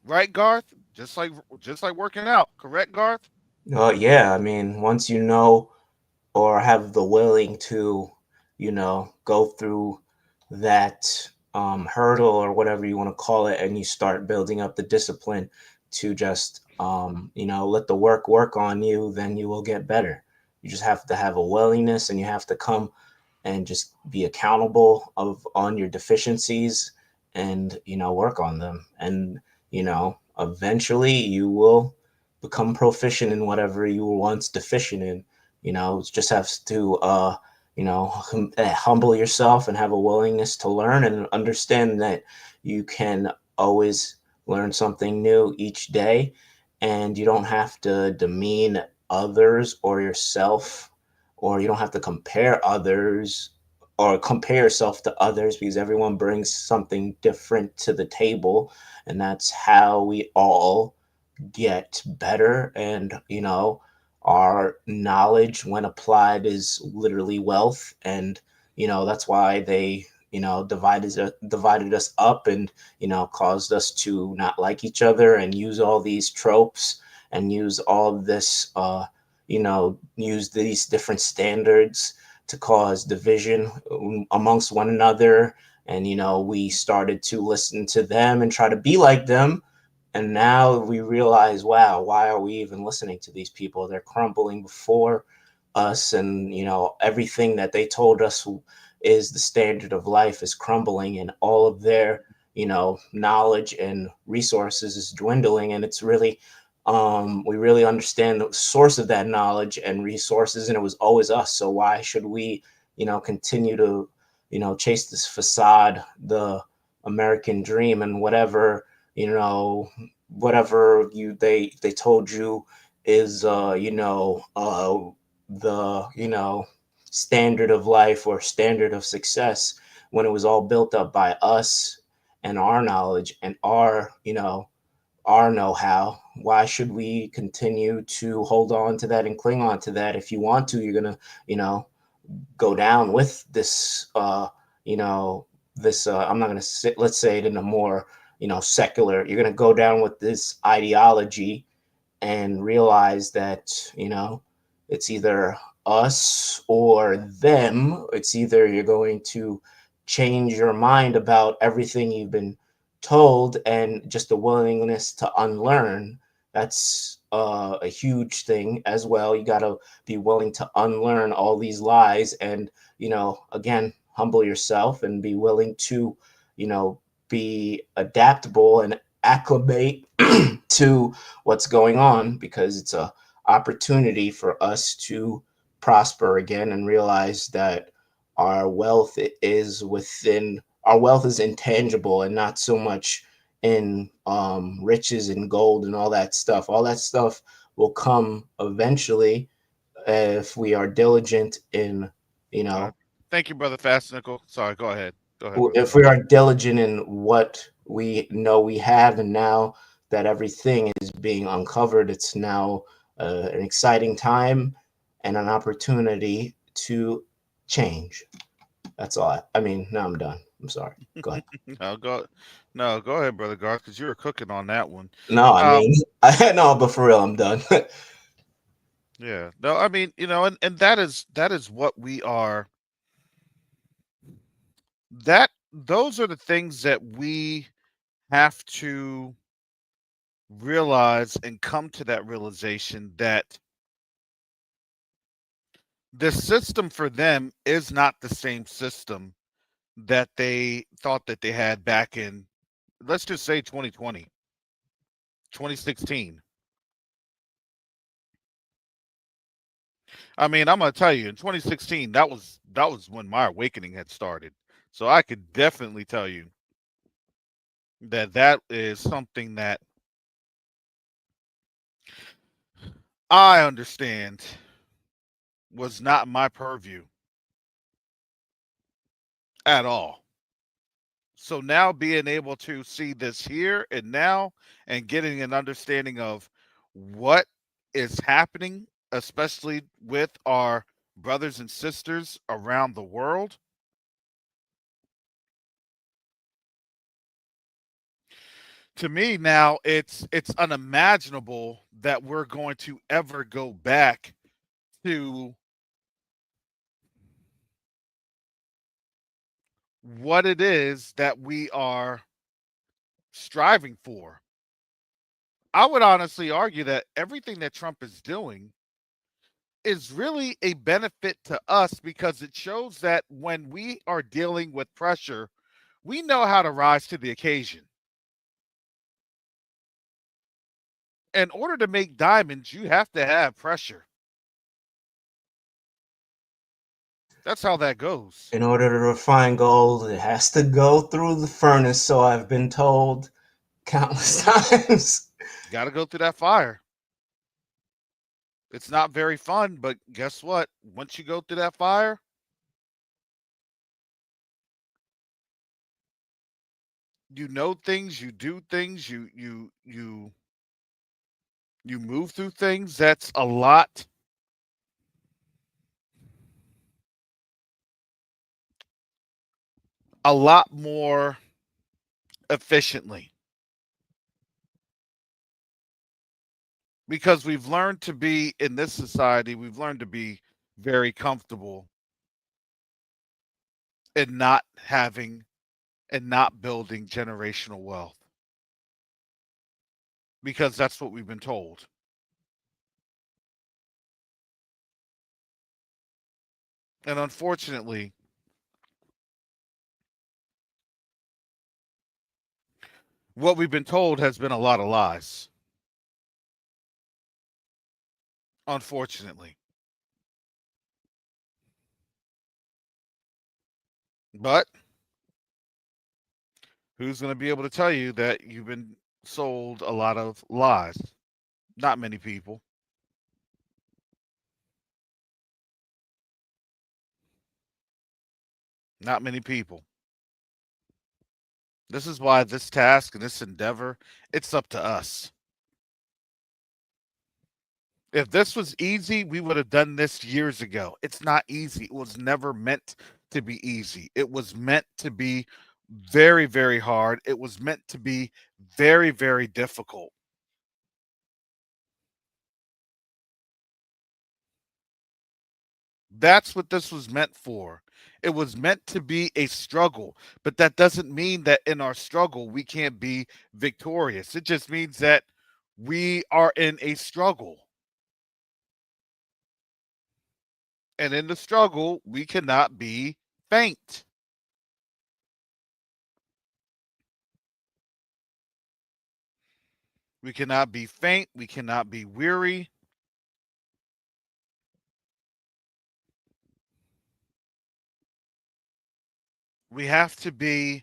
Right, Garth? just like working out. Correct, Garth? Yeah, I mean, once you know or have the willing to, go through that hurdle or whatever you want to call it, and you start building up the discipline to just, let the work on you, then you will get better. You just have to have a willingness, and you have to come and just be accountable of on your deficiencies, and work on them, and eventually you will become proficient in whatever you were once deficient in. Just have to humble yourself and have a willingness to learn, and understand that you can always learn something new each day, and you don't have to demean others or yourself, or you don't have to compare others or compare yourself to others, because everyone brings something different to the table, and that's how we all get better. And our knowledge, when applied, is literally wealth. And that's why they divided us up, and caused us to not like each other, and use all these tropes, and use all this use these different standards to cause division amongst one another. And we started to listen to them and try to be like them, and now we realize, wow, why are we even listening to these people? They're crumbling before us, and everything that they told us is the standard of life is crumbling, and all of their knowledge and resources is dwindling. And it's really, we really understand the source of that knowledge and resources, and it was always us. So why should we continue to chase this facade, the American dream, and you know whatever they told you is the standard of life or standard of success, when it was all built up by us and our knowledge and our know-how. Why should we continue to hold on to that and cling on to that? If you want to, you're gonna you know go down with this you know I'm not going to say, let's say it in a more secular, you're going to go down with this ideology, and realize that it's either us or them. It's either you're going to change your mind about everything you've been told, and just a willingness to unlearn. That's a huge thing as well. You got to be willing to unlearn all these lies, and again, humble yourself, and be willing to you know be adaptable and acclimate to what's going on, because it's a opportunity for us to prosper again, and realize that our wealth is within our wealth is intangible, and not so much in riches and gold and all that stuff will come eventually, if we are diligent in you know Thank you, brother Fast Nickel. Sorry, go ahead. Go ahead, brother if Garth. we are diligent in what we know we have. And now that everything is being uncovered, it's now an exciting time and an opportunity to change. That's all. I mean, now I'm done. I'm sorry. Go ahead. no, go, no, go ahead, brother Garth, because you were cooking on that one. No, I Um, mean, I know, but for real, I'm done. yeah, no, I mean, and that is what we are. That those are the things that we have to realize and come to that realization that the system for them is not the same system that they thought that they had back in, let's just say, 2020, 2016. I mean, I'm gonna tell you, in 2016, that was when my awakening had started. So I could definitely tell you that that is something that I understand was not my purview at all. So now being able to see this here and now, and getting an understanding of what is happening, especially with our brothers and sisters around the world, To me now, it's unimaginable that we're going to ever go back to what it is that we are striving for. I would honestly argue that everything that Trump is doing is really a benefit to us because it shows that when we are dealing with pressure, we know how to rise to the occasion. In order to make diamonds, you have to have pressure. That's how that goes. In order to refine gold, it has to go through the furnace, so I've been told countless times. Got to go through that fire. It's not very fun, but guess what? Once you go through that fire, you know things, you do things, you move through things. That's a lot more efficiently because we've learned to be in this society, we've learned to be very comfortable in not having and not building generational wealth because that's what we've been told. And unfortunately, what we've been told has been a lot of lies. Unfortunately. But who's going to be able to tell you that you've been sold a lot of lies? Not many people. Not many people. This is why this task and this endeavor, it's up to us. If this was easy, we would have done this years ago. It's not easy. It was never meant to be easy. It was meant to be very, very hard. It was meant to be very, very difficult. That's what this was meant for. It was meant to be a struggle, but that doesn't mean that in our struggle we can't be victorious. It just means that we are in a struggle. And in the struggle, we cannot be faint. We cannot be faint. We cannot be weary. We have to be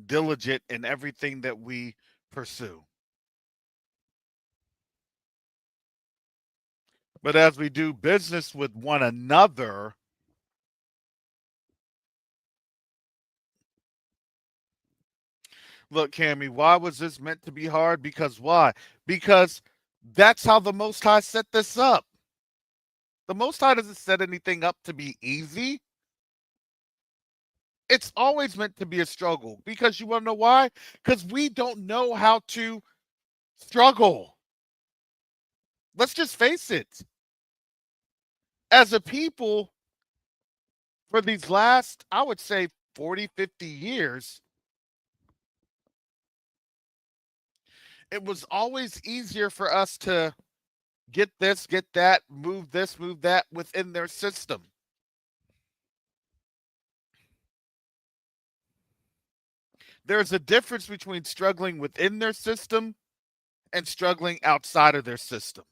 diligent in everything that we pursue. But as we do business with one another, look, Cammy, why was this meant to be hard? Because why? Because that's how the Most High set this up. The Most High doesn't set anything up to be easy. It's always meant to be a struggle because you want to know why? Because we don't know how to struggle. Let's just face it. As a people, for these last, I would say 40, 50 years, it was always easier for us to get this, get that, move this, move that within their system. There's a difference between struggling within their system and struggling outside of their system.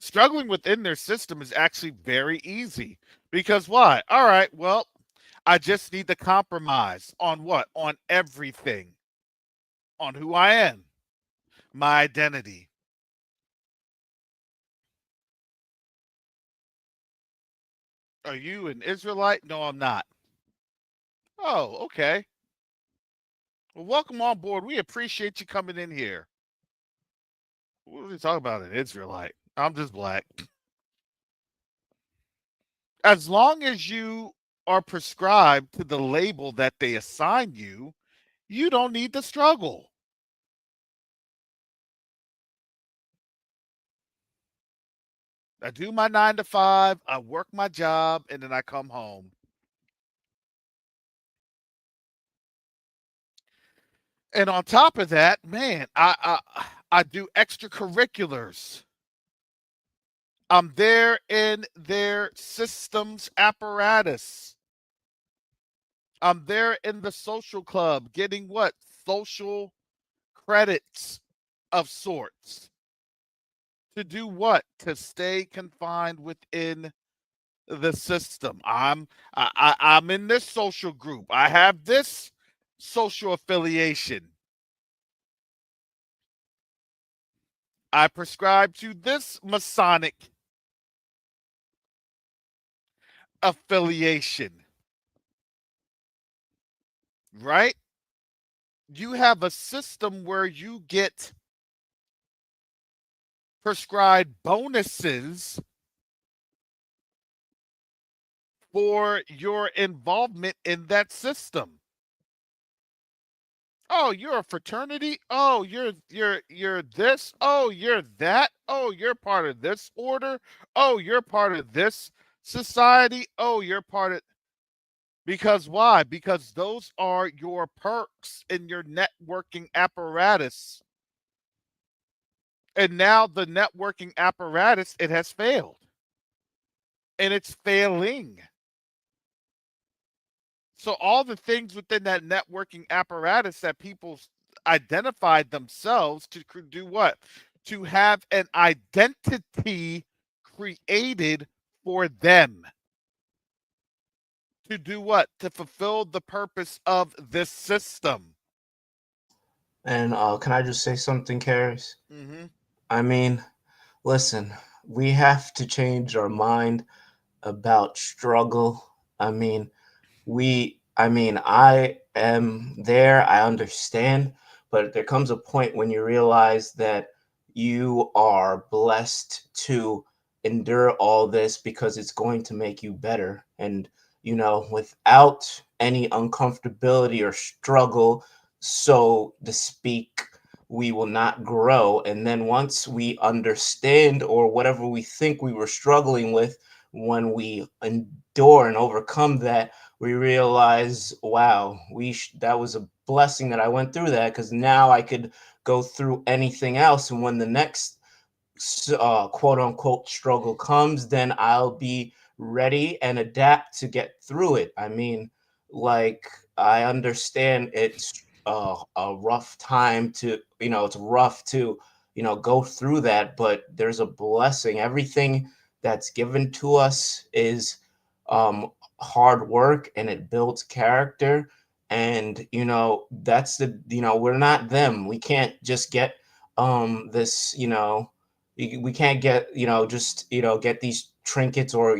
Struggling within their system is actually very easy because why? All right, well, I just need to compromise on what? On everything. On who I am, my identity. Are you an Israelite? No, I'm not. Oh, okay. Well, welcome on board. We appreciate you coming in here. What are we talking about? An Israelite? I'm just black. As long as you are prescribed to the label that they assign you, You don't need to struggle. I do my 9 to 5, I work my job, and then I come home. And on top of that, man, I do extracurriculars. I'm there in their systems apparatus. I'm there in the social club getting what? Social credits of sorts. To do what? To stay confined within the system. I'm in this social group. I have this social affiliation. I prescribe to this Masonic affiliation. Right? You have a system where you get prescribed bonuses for your involvement in that system. Oh, you're a fraternity. Oh, you're this. Oh, you're that. Oh, you're part of this order. Oh, you're part of this society. Oh, you're part of, because why? Because those are your perks in your networking apparatus. And now the networking apparatus, it has failed. And it's failing. So all the things within that networking apparatus that people identified themselves to do what? To have an identity created for them. To do what? To fulfill the purpose of this system. And can I just say something, Caris? Mm-hmm. I mean, listen, we have to change our mind about struggle. I mean, I am there, I understand, but there comes a point when you realize that you are blessed to endure all this because it's going to make you better. And, without any uncomfortability or struggle, so to speak, we will not grow. And then once we understand or whatever we think we were struggling with, when we endure and overcome that, we realize, wow, that was a blessing that I went through that, because now I could go through anything else. And when the next quote unquote struggle comes, then I'll be ready and adapt to get through it. I mean, like, I understand it's a rough time to, it's rough to, go through that, but there's a blessing. Everything that's given to us is hard work, and it builds character. And, that's we're not them. We can't just get this, we can't get, just, get these trinkets, or,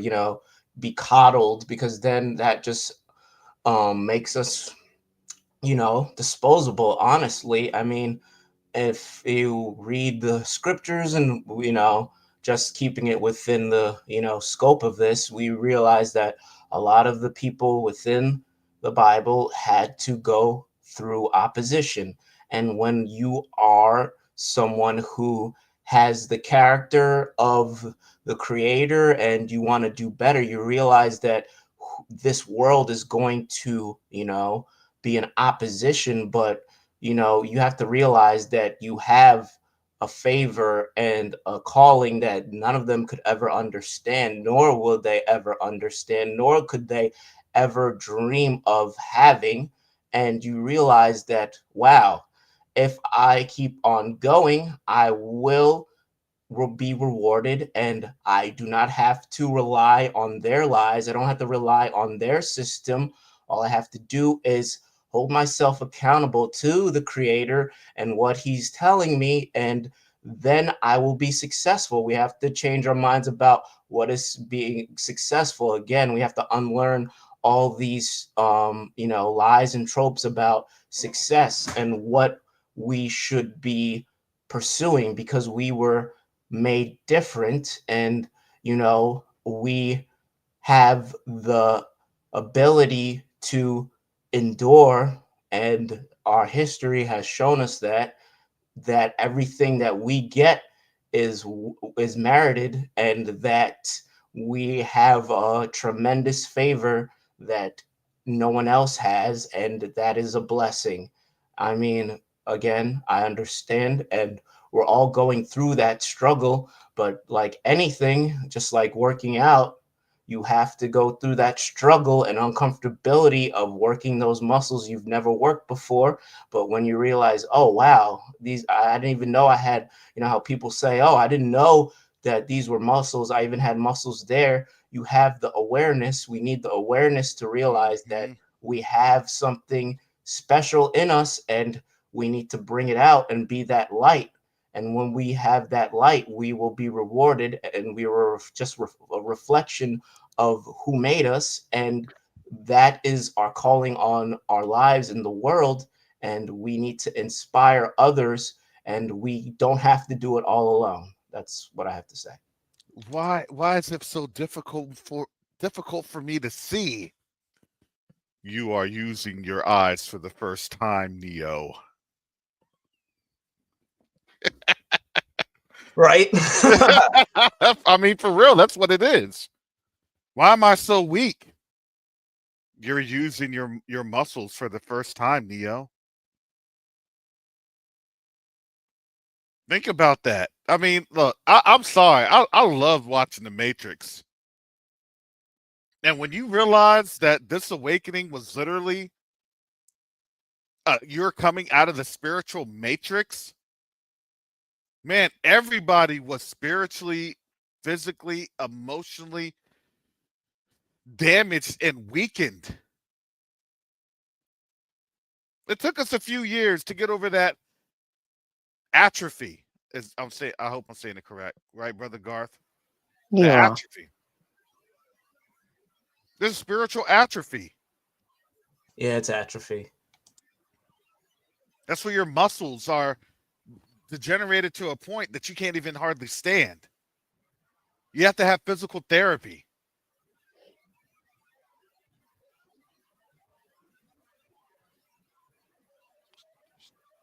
be coddled, because then that just makes us, disposable. Honestly, I mean, if you read the scriptures and, just keeping it within the, scope of this, we realize that a lot of the people within the Bible had to go through opposition. And when you are someone who has the character of the creator and you want to do better, you realize that this world is going to, be in opposition. But, you have to realize that you have a favor and a calling that none of them could ever understand, nor will they ever understand, nor could they ever dream of having. And you realize that, wow, if I keep on going, I will be rewarded, and I do not have to rely on their lies. I don't have to rely on their system. All I have to do is hold myself accountable to the creator and what he's telling me, and then I will be successful. We have to change our minds about what is being successful. Again, we have to unlearn all these lies and tropes about success and what we should be pursuing, because we were made different. And we have the ability to endure and our history has shown us that everything that we get is merited, and that we have a tremendous favor that no one else has, and that is a blessing. I mean, again, I understand, and we're all going through that struggle, but like anything, just like working out, you have to go through that struggle and uncomfortability of working those muscles you've never worked before. But when you realize, oh wow, these, I didn't even know I had, you know how people say, oh, I didn't know that these were muscles, I even had muscles there. You have the awareness. We need the awareness to realize that Hmm. we have something special in us, and we need to bring it out and be that light. And when we have that light, we will be rewarded, and we are just a reflection of who made us. And that is our calling on our lives in the world. And we need to inspire others, and we don't have to do it all alone. That's what I have to say. Why is it so difficult for me to see? You are using your eyes for the first time, Neo. Right? I mean, for real, that's what it is. Why am I so weak? You're using your muscles for the first time, Neo. Think about that. I mean, look, I'm sorry. I love watching The Matrix. And when you realize that this awakening was literally you're coming out of the spiritual matrix, man, everybody was spiritually, physically, emotionally damaged and weakened. It took us a few years to get over that atrophy. As I'm saying, I hope I'm saying it correct, right, brother Garth? The You are. atrophy. This is spiritual atrophy. Yeah, it's atrophy. That's where your muscles are degenerated to a point that you can't even hardly stand. You have to have physical therapy.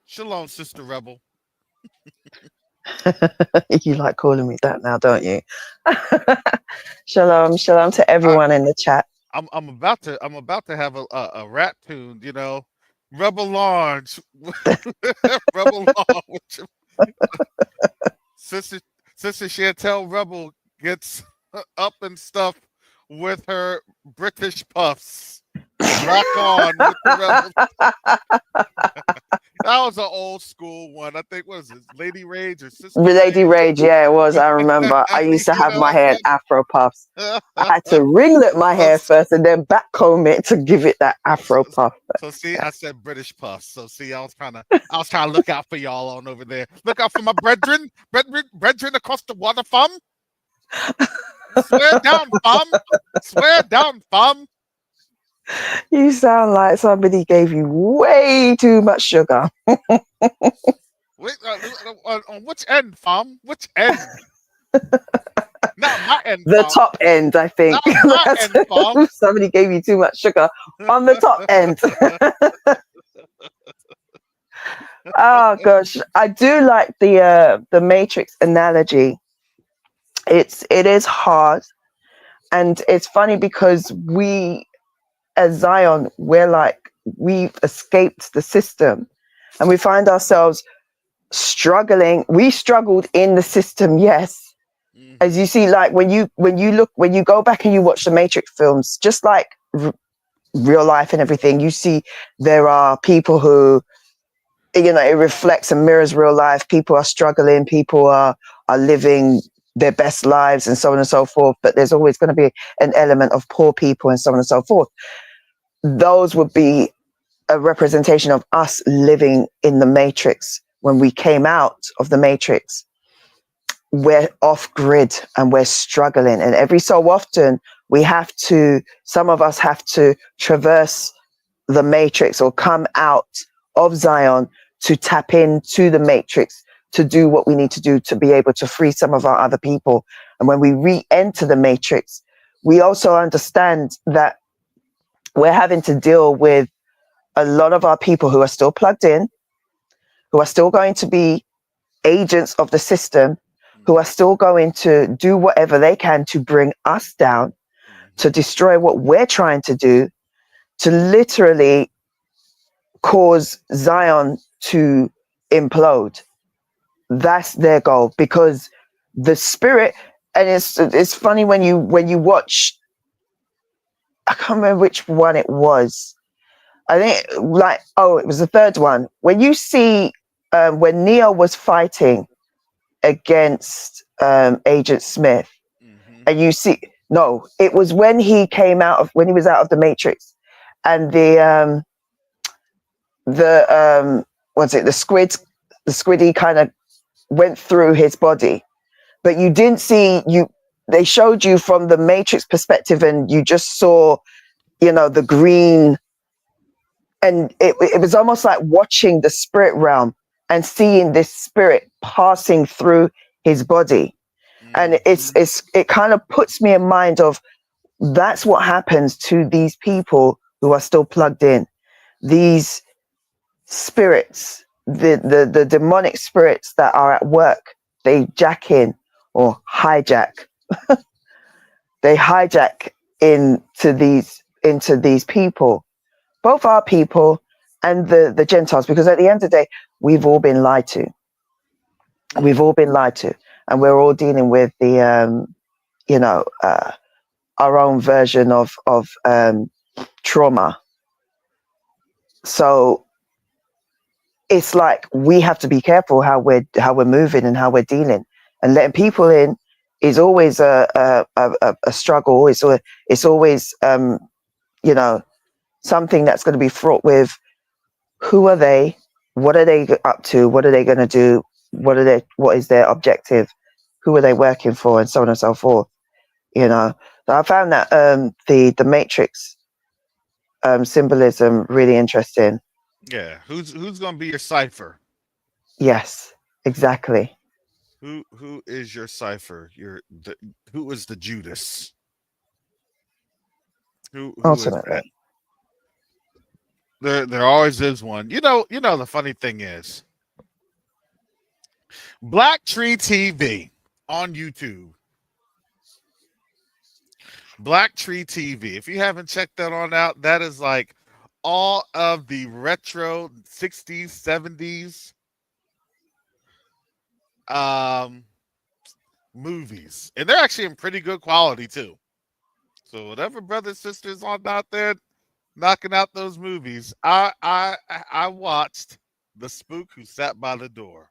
Shalom, Sister Rebel. You like calling me that now, don't you? Shalom, shalom to I, everyone in the chat. I'm about to have a rap tune, you know. Rebel Launch. Rebel Launch. Sister Sister Chantel Rebel gets up and stuff with her British puffs. Rock on with the rebels. That was an old school one. I think what is it, Lady Rage or Sister Lady Rage, yeah, it was. I remember. I used to You have know my hair in Afro puffs. what I I'm had to ringlet my saying? hair first and then back comb it to give it that So, Afro puff. so see, I said British puffs. So see, I was trying to look out for y'all on over there. Look out for my brethren across the water, fam. Swear down, fam. Swear down, fam. You sound like somebody gave you way too much sugar. Wait, on which end, fam? Which end? Not my end, The fam. top end, I think. Not my That's end, fam. somebody gave you too much sugar on the top end. Oh gosh, I do like the Matrix analogy. It is hard, and it's funny because we as Zion, we're like we've escaped the system, and we find ourselves struggling. We struggled in the system, yes. As you Hmm. see, like when you go back and you watch the Matrix films, just like real life and everything, you see there are people who, you know, it reflects and mirrors real life. People are struggling, people are living their best lives and so on and so forth, but there's always going to be an element of poor people and so on and so forth. Those would be a representation of us living in the matrix. When we came out of the matrix, we're off grid and we're struggling, and every so often some of us have to traverse the matrix or come out of Zion to tap into the matrix to do what we need to do to be able to free some of our other people. And when we re-enter the matrix, we also understand that we're having to deal with a lot of our people who are still plugged in, who are still going to be agents of the system, who are still going to do whatever they can to bring us down, to destroy what we're trying to do, to literally cause Zion to implode. That's their goal, because the spirit, and it's funny when you watch, I can't remember which one it was. I think it was the third one. When you see when Neo was fighting against Agent Smith, and you see, no, it was when he was out of the Matrix, and what's it, the squiddy kind of went through his body, but you didn't see they showed you from the Matrix perspective, and you just saw, the green, and it was almost like watching the spirit realm and seeing this spirit passing through his body. And it kind of puts me in mind of, that's what happens to these people who are still plugged in. These spirits, the demonic spirits that are at work, they jack in or hijack. They hijack into these people, both our people and the Gentiles, because at the end of the day, we've all been lied to. We've all been lied to, and we're all dealing with the our own version of trauma. So it's like we have to be careful how we're moving and how we're dealing, and letting people in is always a struggle. It's always something that's going to be fraught with, who are they, what are they up to, what are they going to do, what is their objective, who are they working for, and so on and so forth. So I found that the Matrix symbolism really interesting. Yeah, who's gonna be your cipher? Yes, exactly. Who is your cipher? Who is the Judas? Who is that? Ultimately. There always is one. The funny thing is, Black Tree TV on YouTube. Black Tree TV. If you haven't checked that on out, that is like all of the retro 60s, 70s movies. And they're actually in pretty good quality too. So whatever brothers, sisters on out there knocking out those movies, I watched The Spook Who Sat by the Door.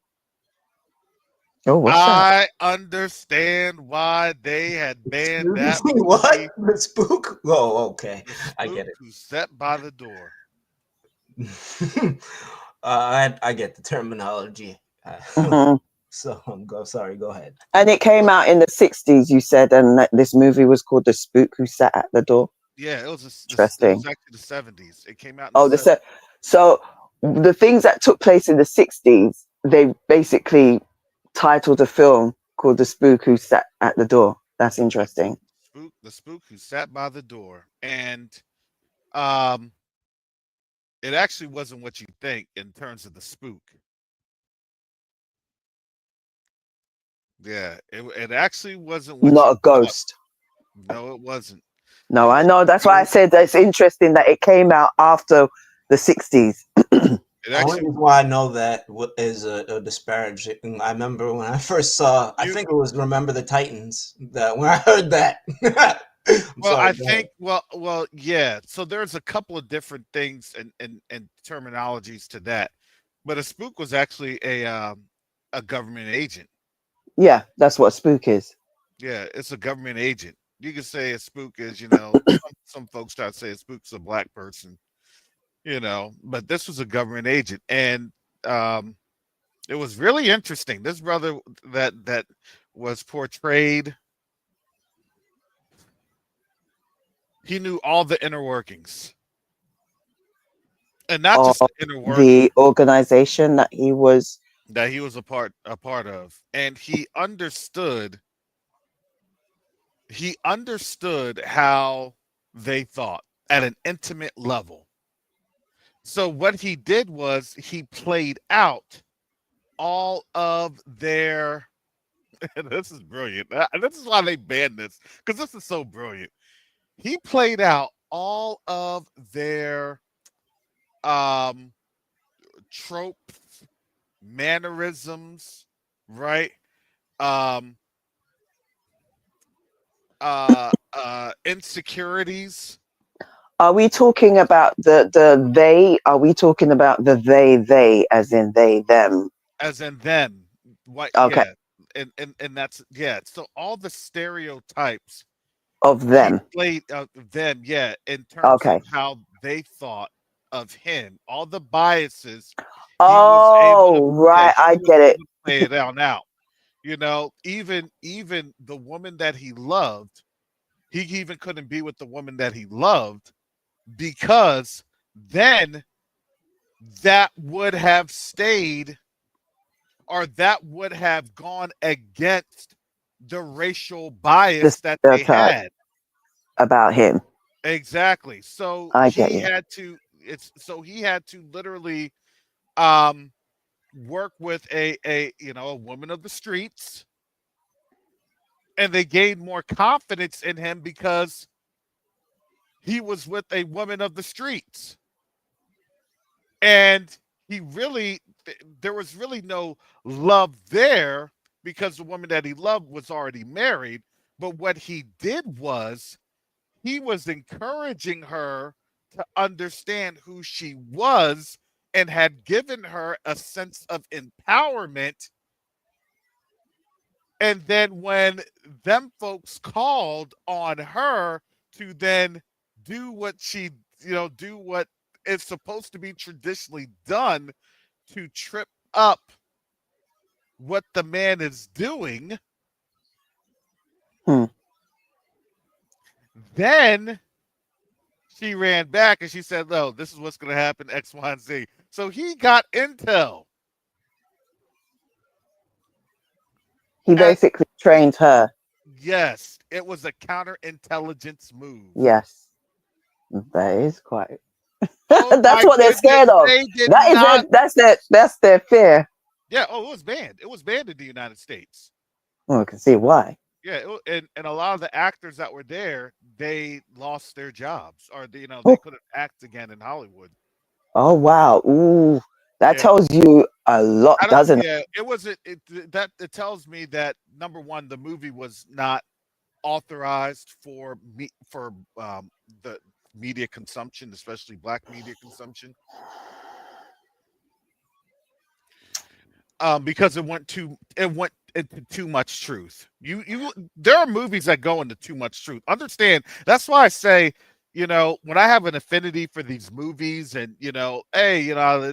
Oh, what's that? I understand why they had banned that movie. What? The spook? Oh, okay. The I Spook get it. Who Sat by the Door. I get the terminology. Mhm. So sorry, go ahead. And it came out in the 60s, you said, and this movie was called The Spook Who Sat at the Door. Yeah, it was Interesting. actually the 70s. It came out in Oh, the 70s. so the things that took place in the 60s, they basically titled a film called The Spook Who Sat at the Door. That's interesting. The Spook Who Sat by the Door. And um it actually wasn't what you think in terms of the spook. Yeah, it actually wasn't what Not you a thought. ghost. No, it wasn't. No, It I was know. That's why I real. said that it's interesting that it came out after the 60s. It Only actually reason why I know that is a disparaging. I remember when I first saw. I you think it was Remember the Titans. That when I heard that. I'm well, sorry. I Go ahead. think yeah. So there's a couple of different things and terminologies to that. But a spook was actually a government agent. Yeah, that's what a spook is. Yeah, it's a government agent. You could say a spook is, some folks try to say a spook's a black person, but this was a government agent. And um, it was really interesting. This brother that was portrayed, he knew all the inner workings. And not Of just the inner working the organization that he was. that he was a part of. And he understood how they thought at an intimate level. So what he did was he played out all of their this is brilliant. This is why they banned this, because this is so brilliant. He played out all of their um tropes, mannerisms, right? Um insecurities, Are we talking about the they? Are we talking about the they as in they them? as in them. What, Okay, yeah. And that's, yeah. So all the stereotypes of he them. played of them, yeah, in terms of Okay. how they thought of him, all the biases, he was able to, Oh, yeah, right. he I was get it. able to play it out now. You know, even the woman that he loved, he even couldn't be with the woman that he loved, because then that would have stayed, or that would have gone against the racial The bias that they stereotype had. about him. Exactly. So I get he you. had to, it's so he had to literally um work with a a woman of the streets, and they gained more confidence in him because he was with a woman of the streets. And he really, there was really no love there, because the woman that he loved was already married. But what he did was he was encouraging her to understand who she was, and had given her a sense of empowerment. And then when them folks called on her to then do what she, do what is supposed to be traditionally done, to trip up what the man is doing, Hmm. then she ran back and she said, "No, this is what's going to happen, X, Y, and Z." So he got intel. He And basically trained her. yes, it was a counterintelligence move. Yes, that is quite. Oh That's my what they're goodness, scared of. they did That is their. not. That's their fear. Yeah, oh, it was banned. It was banned in the United States. Oh, I can see why. Yeah, and a lot of the actors that were there, they lost their jobs, or they Oh, couldn't act again in Hollywood. oh wow. Ooh, that Yeah, tells you a lot, I don't. doesn't it? Yeah, it wasn't. That it tells me that, number one, the movie was not authorized for the media consumption, especially black media consumption, because it went into too much truth. There are movies that go into too much truth. Understand? That's why I say, when I have an affinity for these movies, and hey,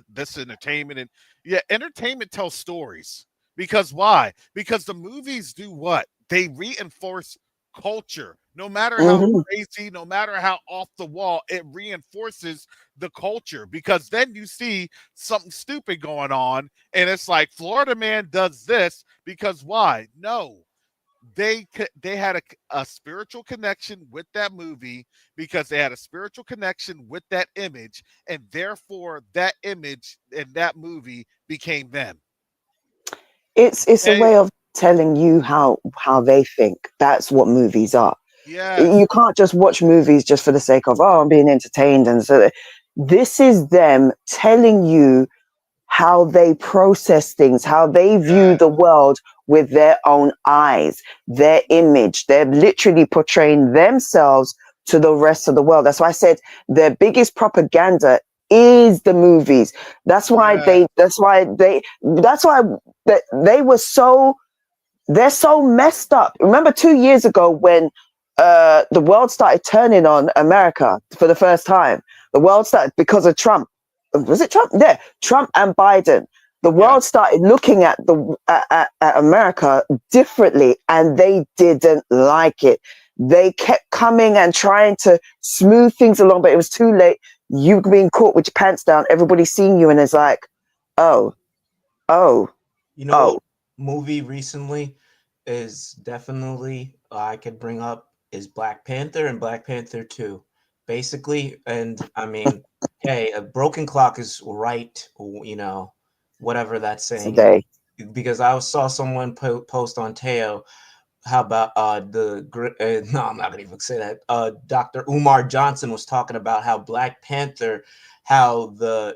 this entertainment, and yeah, entertainment tells stories. Because why? Because the movies do what? They reinforce culture. No matter how Hmm. crazy, no matter how off the wall, it reinforces the culture, because then you see something stupid going on, and it's like, Florida man does this because why? No, they had a spiritual connection with that movie, because they had a spiritual connection with that image, and therefore that image and that movie became them. It's a Okay? way of telling you how they think. That's what movies are. Yes. You can't just watch movies just for the sake of, oh, I'm being entertained, and so this is them telling you how they process things, how they view Yes. the world with their own eyes, their image. They're literally portraying themselves to the rest of the world. That's why I said their biggest propaganda is the movies. That's why Yes. they were so, they're so messed up. Remember 2 years ago when the world started turning on America for the first time? The world started because of Trump. Was it Trump? Yeah, Trump and Biden. The Yes. world started looking at at America differently, and they didn't like it. They kept coming and trying to smooth things along, but it was too late. You've been caught with your pants down. Everybody's seeing you, and it's like, oh, oh, You know what oh. movie recently is definitely I could bring up is Black Panther and Black Panther 2. Basically, and I mean, hey, a broken clock is right, you know, whatever that saying is. today. Because I saw someone post on Teo, how about no, I'm not gonna even say that. Dr. Umar Johnson was talking about how Black Panther, how I the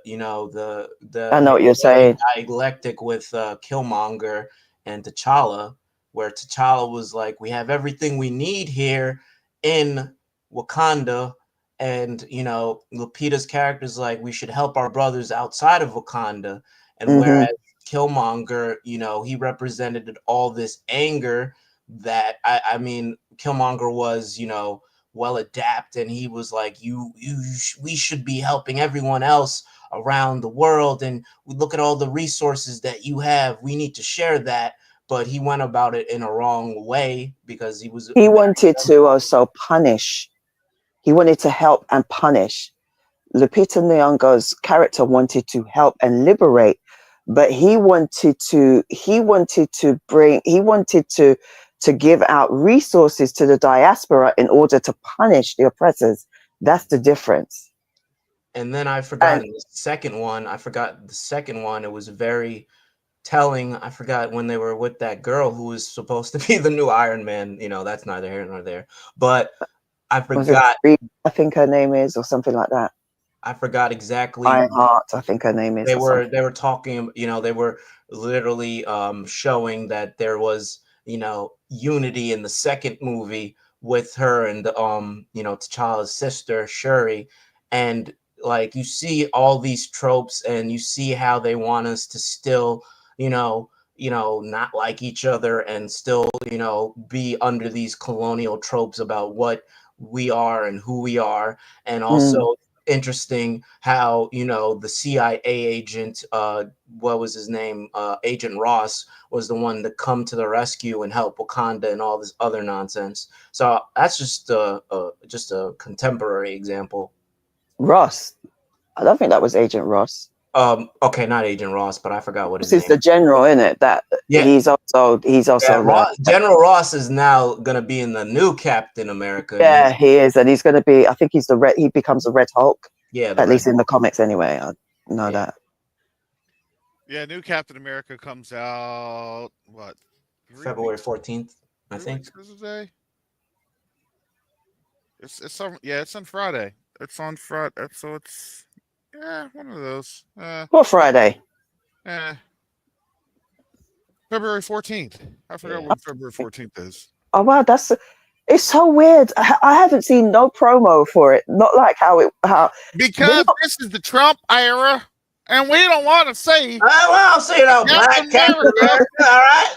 know what you're saying. dialectic with Killmonger and T'Challa, where T'Challa was like, "We have everything we need here in Wakanda," and Lupita's character is like, "We should help our brothers outside of Wakanda," and Hmm. whereas Killmonger, he represented all this anger that I mean, Killmonger was, well adapted, and he was like, we should be helping everyone else around the world, and we look at all the resources that you have. We need to share that. But he went about it in a wrong way because he was He very wanted to also punish. He wanted to help and punish. Lupita Nyong'o's character wanted to help and liberate, but he wanted to give out resources to the diaspora in order to punish the oppressors. That's the difference. And then I And forgot in the second one. I forgot the second one. It was very telling. I forgot when they were with that girl who was supposed to be the new Iron Man. That's neither here nor there. But I was it forgot. Reed, I think her name is, or something like that. I forgot exactly. Ironheart, I think her name is, They or were something. they were talking. They were literally showing that there was unity in the second movie with her and T'Challa's sister Shuri, and like you see all these tropes and you see how they want us to still not like each other and still be under these colonial tropes about what we are and who we are, and Mm. also interesting how the CIA agent, what was his name, Agent Ross, was the one to come to the rescue and help Wakanda and all this other nonsense. So that's just a contemporary example. Ross. I don't think that was Agent Ross. Okay, not Agent Ross, but I forgot what his Ross is name. the general, in it. That Yeah, he's also yeah. the General Ross is now gonna be in the new Captain America, and yeah, he is, and he's going to be. I think he's the red. He becomes the Red Hulk, the at Red least in the Hulk. comics, anyway. I know Yeah, that. Yeah, new Captain America comes out what, February 14th, I 3 weeks think. from today? It's on Friday. It's on Friday, so it's one of those. What Friday? Eh, February 14th. I forgot Yeah. when February 14th is. Oh wow, it's so weird. I haven't seen no promo for it. Not like how we Because this is the Trump era, and we don't want to say Well, so Captain Black Captain America. America, all right,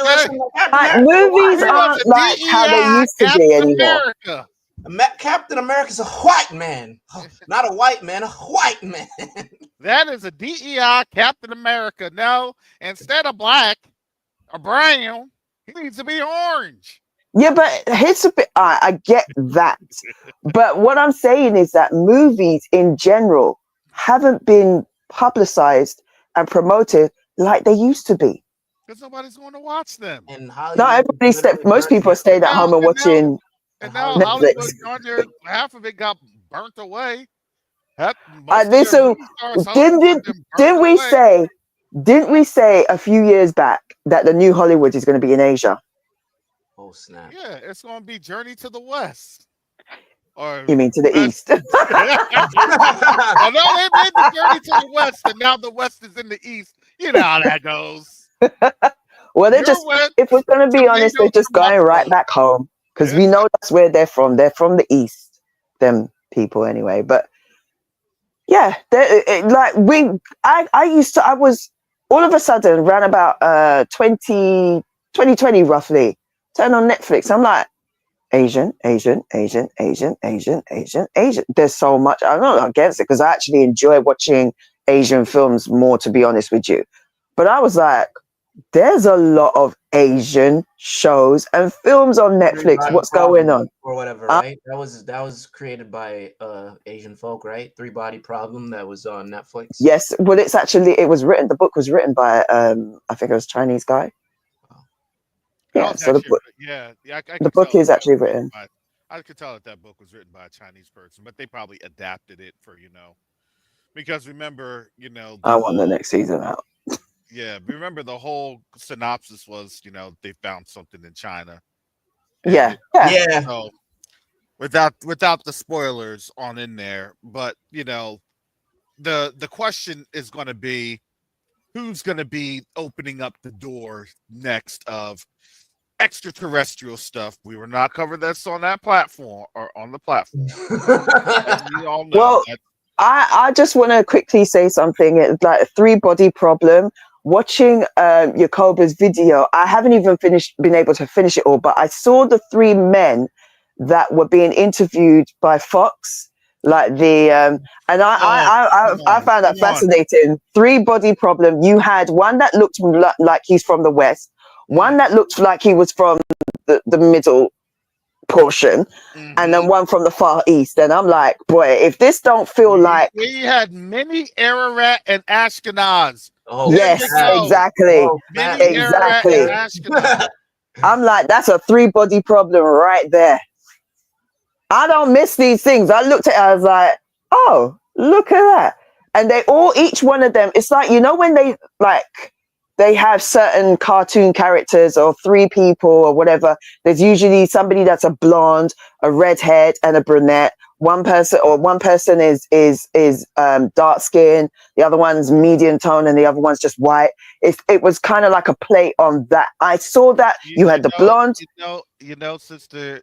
listen, Captain like America, movies He white was aren't a like how they DEI used to be Captain anymore. America. Captain America's a white man, not a white man, a white man. That is a DEI Captain America. No, instead of black or brown, he needs to be orange. Yeah, but it's a bit. I get that, but what I'm saying is that movies in general haven't been publicized and promoted like they used to be. Because nobody's going to watch them. And Not Hollywood is everybody. literally Most hurting people are us. staying at Now, home and and now, watching and now Hollywood is Netflix. Hollywood, hurting darn us. near half of it got burnt away. Most of your Listen, movie stars, didn't Hollywood, it, them burnt didn't we away. say? Didn't we say a few years back that the new Hollywood is going to be in Asia? Oh snap! Yeah, it's going to be Journey to the West. Or You mean to the West. east? Although they made the journey to the West, and now the West is in the East. You know how that goes. Well, they're You're just. West, If we're going to be honest, they're tomato, just going right tomato. back home because Yeah. we know that's where they're from. They're from the east, them people anyway. But yeah, like I used to. I was all of a sudden around about 2020 roughly. Turn on Netflix. I'm like, Asian, Asian, Asian, Asian, Asian, Asian, Asian. There's so much. I'm not against it because I actually enjoy watching Asian films more, to be honest with you. But I was like, there's a lot of Asian shows and films on Three Netflix. body What's going problem on? or whatever, Uh, right? That was created by Asian folk, right? Three body problem that was on Netflix. yes, well, it was written. The book was written by I think it was a Chinese guy. Oh. That Yeah, was so actually, yeah, I the can book tell. is That actually was written written. I could tell that that book was written by a Chinese person, but they probably adapted it for because remember the I want the whole next season out. remember the whole synopsis was they found something in China and Yeah, yeah. Yeah. so without the spoilers on in there, but the question is going to be who's going to be opening up the door next of extraterrestrial stuff. We were not covered this on that platform or on the platform. As we all know, Well, that I just want to quickly say something. It's like a three body problem. Watching Yakoba's video, I haven't even been able to finish it all, but I saw the three men that were being interviewed by Fox, like and oh come I on, found that come on. fascinating. Three body problem. You had one that looked like he's from the West, one that looked like he was from the middle portion, and Mm-hmm. then one from the far east. And I'm like, boy, if this don't feel like, We had many Ararat and Ashkenaz. Oh, There you yes, Fat. go. exactly, Oh, Fat Many was Ararat right and exactly. Ashkenaz. there. I'm like, that's a three body problem right there. I don't miss these things. I looked at it, I was like, oh, look at that. And they all, each one of them, it's like, when they have certain cartoon characters or three people or whatever, there's usually somebody that's a blonde, a redhead, and a brunette. One person is dark skin, the other one's medium tone, and the other one's just white. It was kind of like a play on that. I saw that You, you you had the know, blonde. Sister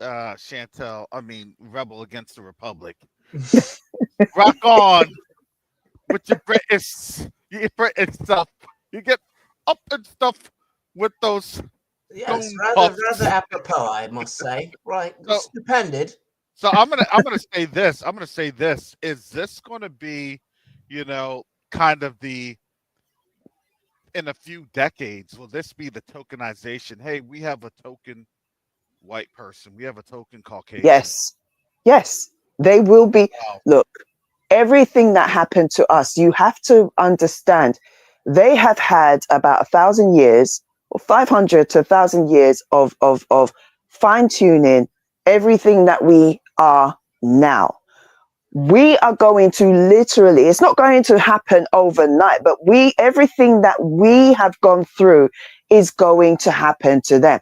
Chantel. I mean, Rebel Against the Republic. Rock on with your British stuff. You get up and stuff with those Yes, stone rather puffs. apropos, I must say. Right, So, stupended. so I'm gonna say this. I'm gonna say this. Is this gonna be, kind of the in a few decades? Will this be the tokenization? Hey, we have a token white person. We have a token Caucasian. Yes, yes, they will be. Wow. Look, everything that happened to us, you have to understand, they have had about 1,000 years or 500 to 1,000 years of fine tuning everything that we are now. We are going to literally, it's not going to happen overnight, but everything that we have gone through is going to happen to them.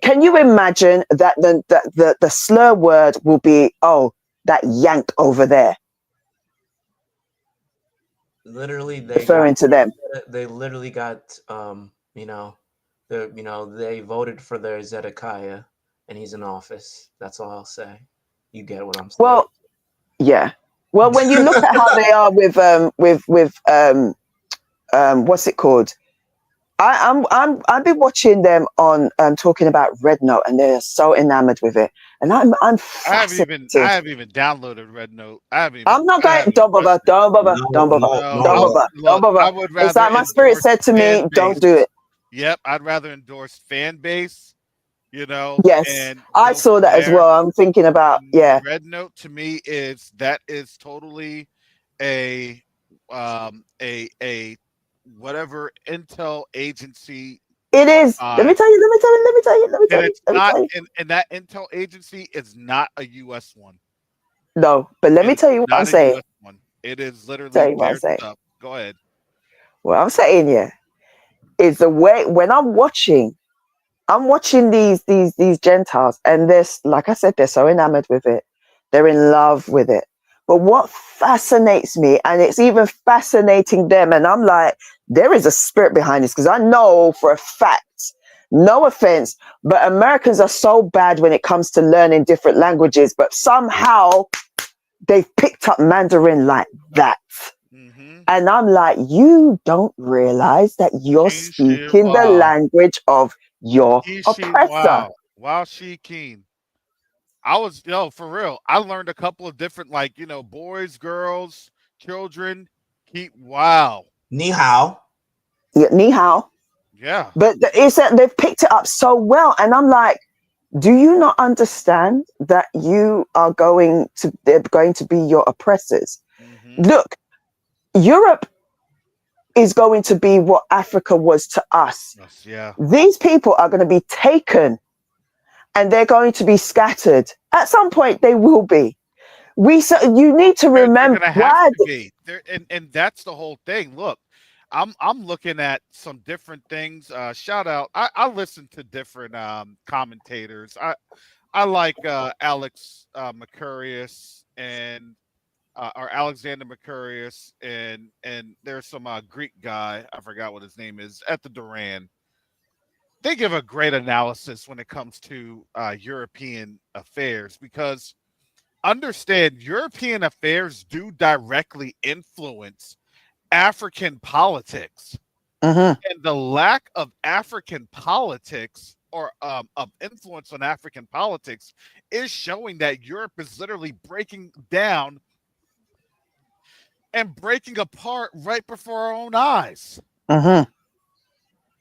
Can you imagine that the slur word will be, oh, that yank over there, Literally, referring to them? they literally got they voted for their Zedekiah, and he's in office. That's all I'll say. You get what I'm saying. Well, yeah. Well, when you look at how they are with what's it called? I've been watching them on talking about Red Note, and they're so enamored with it, and I'm I fascinated. haven't even downloaded Red Note. I'm not I going. haven't Don't bother. touched it. Don't bother. Don't No, bother. no, No, Don't no. bother. Don't look, bother. I would It's rather like my spirit endorse said to fan me, "Don't do base. it." Yep, I'd rather endorse fan base, Yes, and I go saw from that as there. well. I'm thinking about, yeah, Red Note to me is totally a a whatever intel agency it is. Let me vibe, tell you. Let me tell you. Let me tell you. Let me and tell you. it's Let me not tell you. and that intel agency is not a U.S. one. No, but let It me is tell you what I'm not a saying. U.S. one. It is Tell literally you what I'm their saying. stuff. Go ahead. What I'm saying, yeah, is the way when I'm watching these Gentiles, and like I said, they're so enamored with it. They're in love with it. But what fascinates me, and it's even fascinating them, and I'm like, there is a spirit behind this, because I know for a fact, no offense, but Americans are so bad when it comes to learning different languages, but somehow they've picked up Mandarin like that. Mm-hmm. And I'm like, you don't realize that you're speaking the Wow. language of your oppressor. Wow. Wow, she keen. I was for real. I learned a couple of different boys, girls, children. Keep wow. Ni hao. Yeah, ni hao. Yeah. But it's that they've picked it up so well. And I'm like, do you not understand that they're going to be your oppressors? Mm-hmm. Look, Europe is going to be what Africa was to us. Yes, yeah. These people are going to be taken and they're going to be scattered. At some point, they will be. You need to They're remember gonna have why. to be there, and that's the whole thing. Look, I'm looking at some different things. Shout out, I listen to different commentators. I like Alex Mercurius and or Alexander Mercurius, and there's some Greek guy, I forgot what his name is, at the Duran. They give a great analysis when it comes to European affairs, because understand European affairs do directly influence African politics. Mhm, And the lack of African politics, or of influence on African politics, is showing that Europe is literally breaking down and breaking apart right before our own eyes. mhm,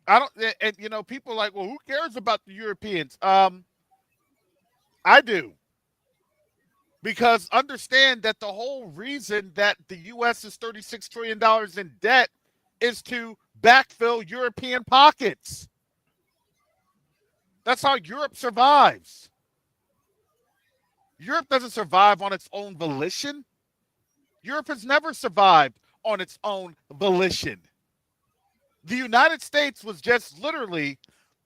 I don't, and people are like, well, who cares about the Europeans? I do, because understand that the whole reason that the U.S. is $36 trillion in debt is to backfill European pockets. That's how Europe survives. Europe doesn't survive on its own volition. Europe has never survived on its own volition. The United States was just literally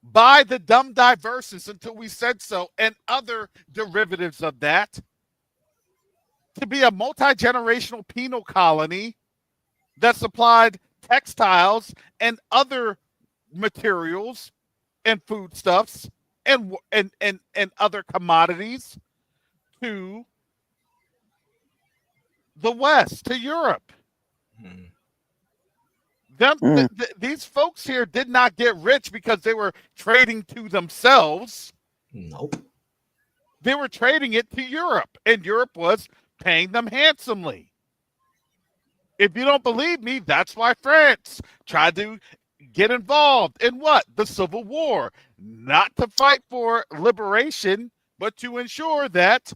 by the dumb diversus until we said so, and other derivatives of that, to be a multi-generational penal colony that supplied textiles and other materials and foodstuffs and other commodities to the West, to Europe. Hmm. These folks here did not get rich because they were trading to themselves. Nope. They were trading it to Europe, and Europe was paying them handsomely. If you don't believe me, that's why France tried to get involved in what? The Civil War. Not to fight for liberation, but to ensure that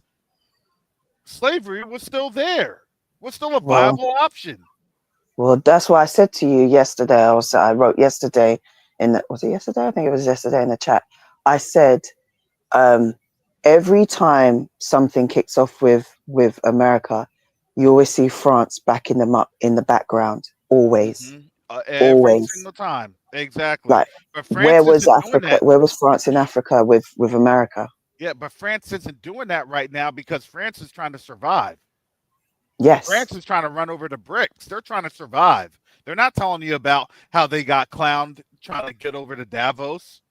slavery was still there, was still a well, viable option. well, that's why I said to you yesterday. I wrote yesterday was it yesterday? I think it was yesterday in the chat. I said, um, every time something kicks off with America, you always see France backing them up in the background. Always, Every always. single time. Exactly. Like, But where France was isn't doing Africa? that. Where was France in Africa with America? Yeah, but France isn't doing that right now because France is trying to survive. Yes, France is trying to run over the bricks. They're trying to survive. They're not telling you about how they got clowned trying to get over to Davos.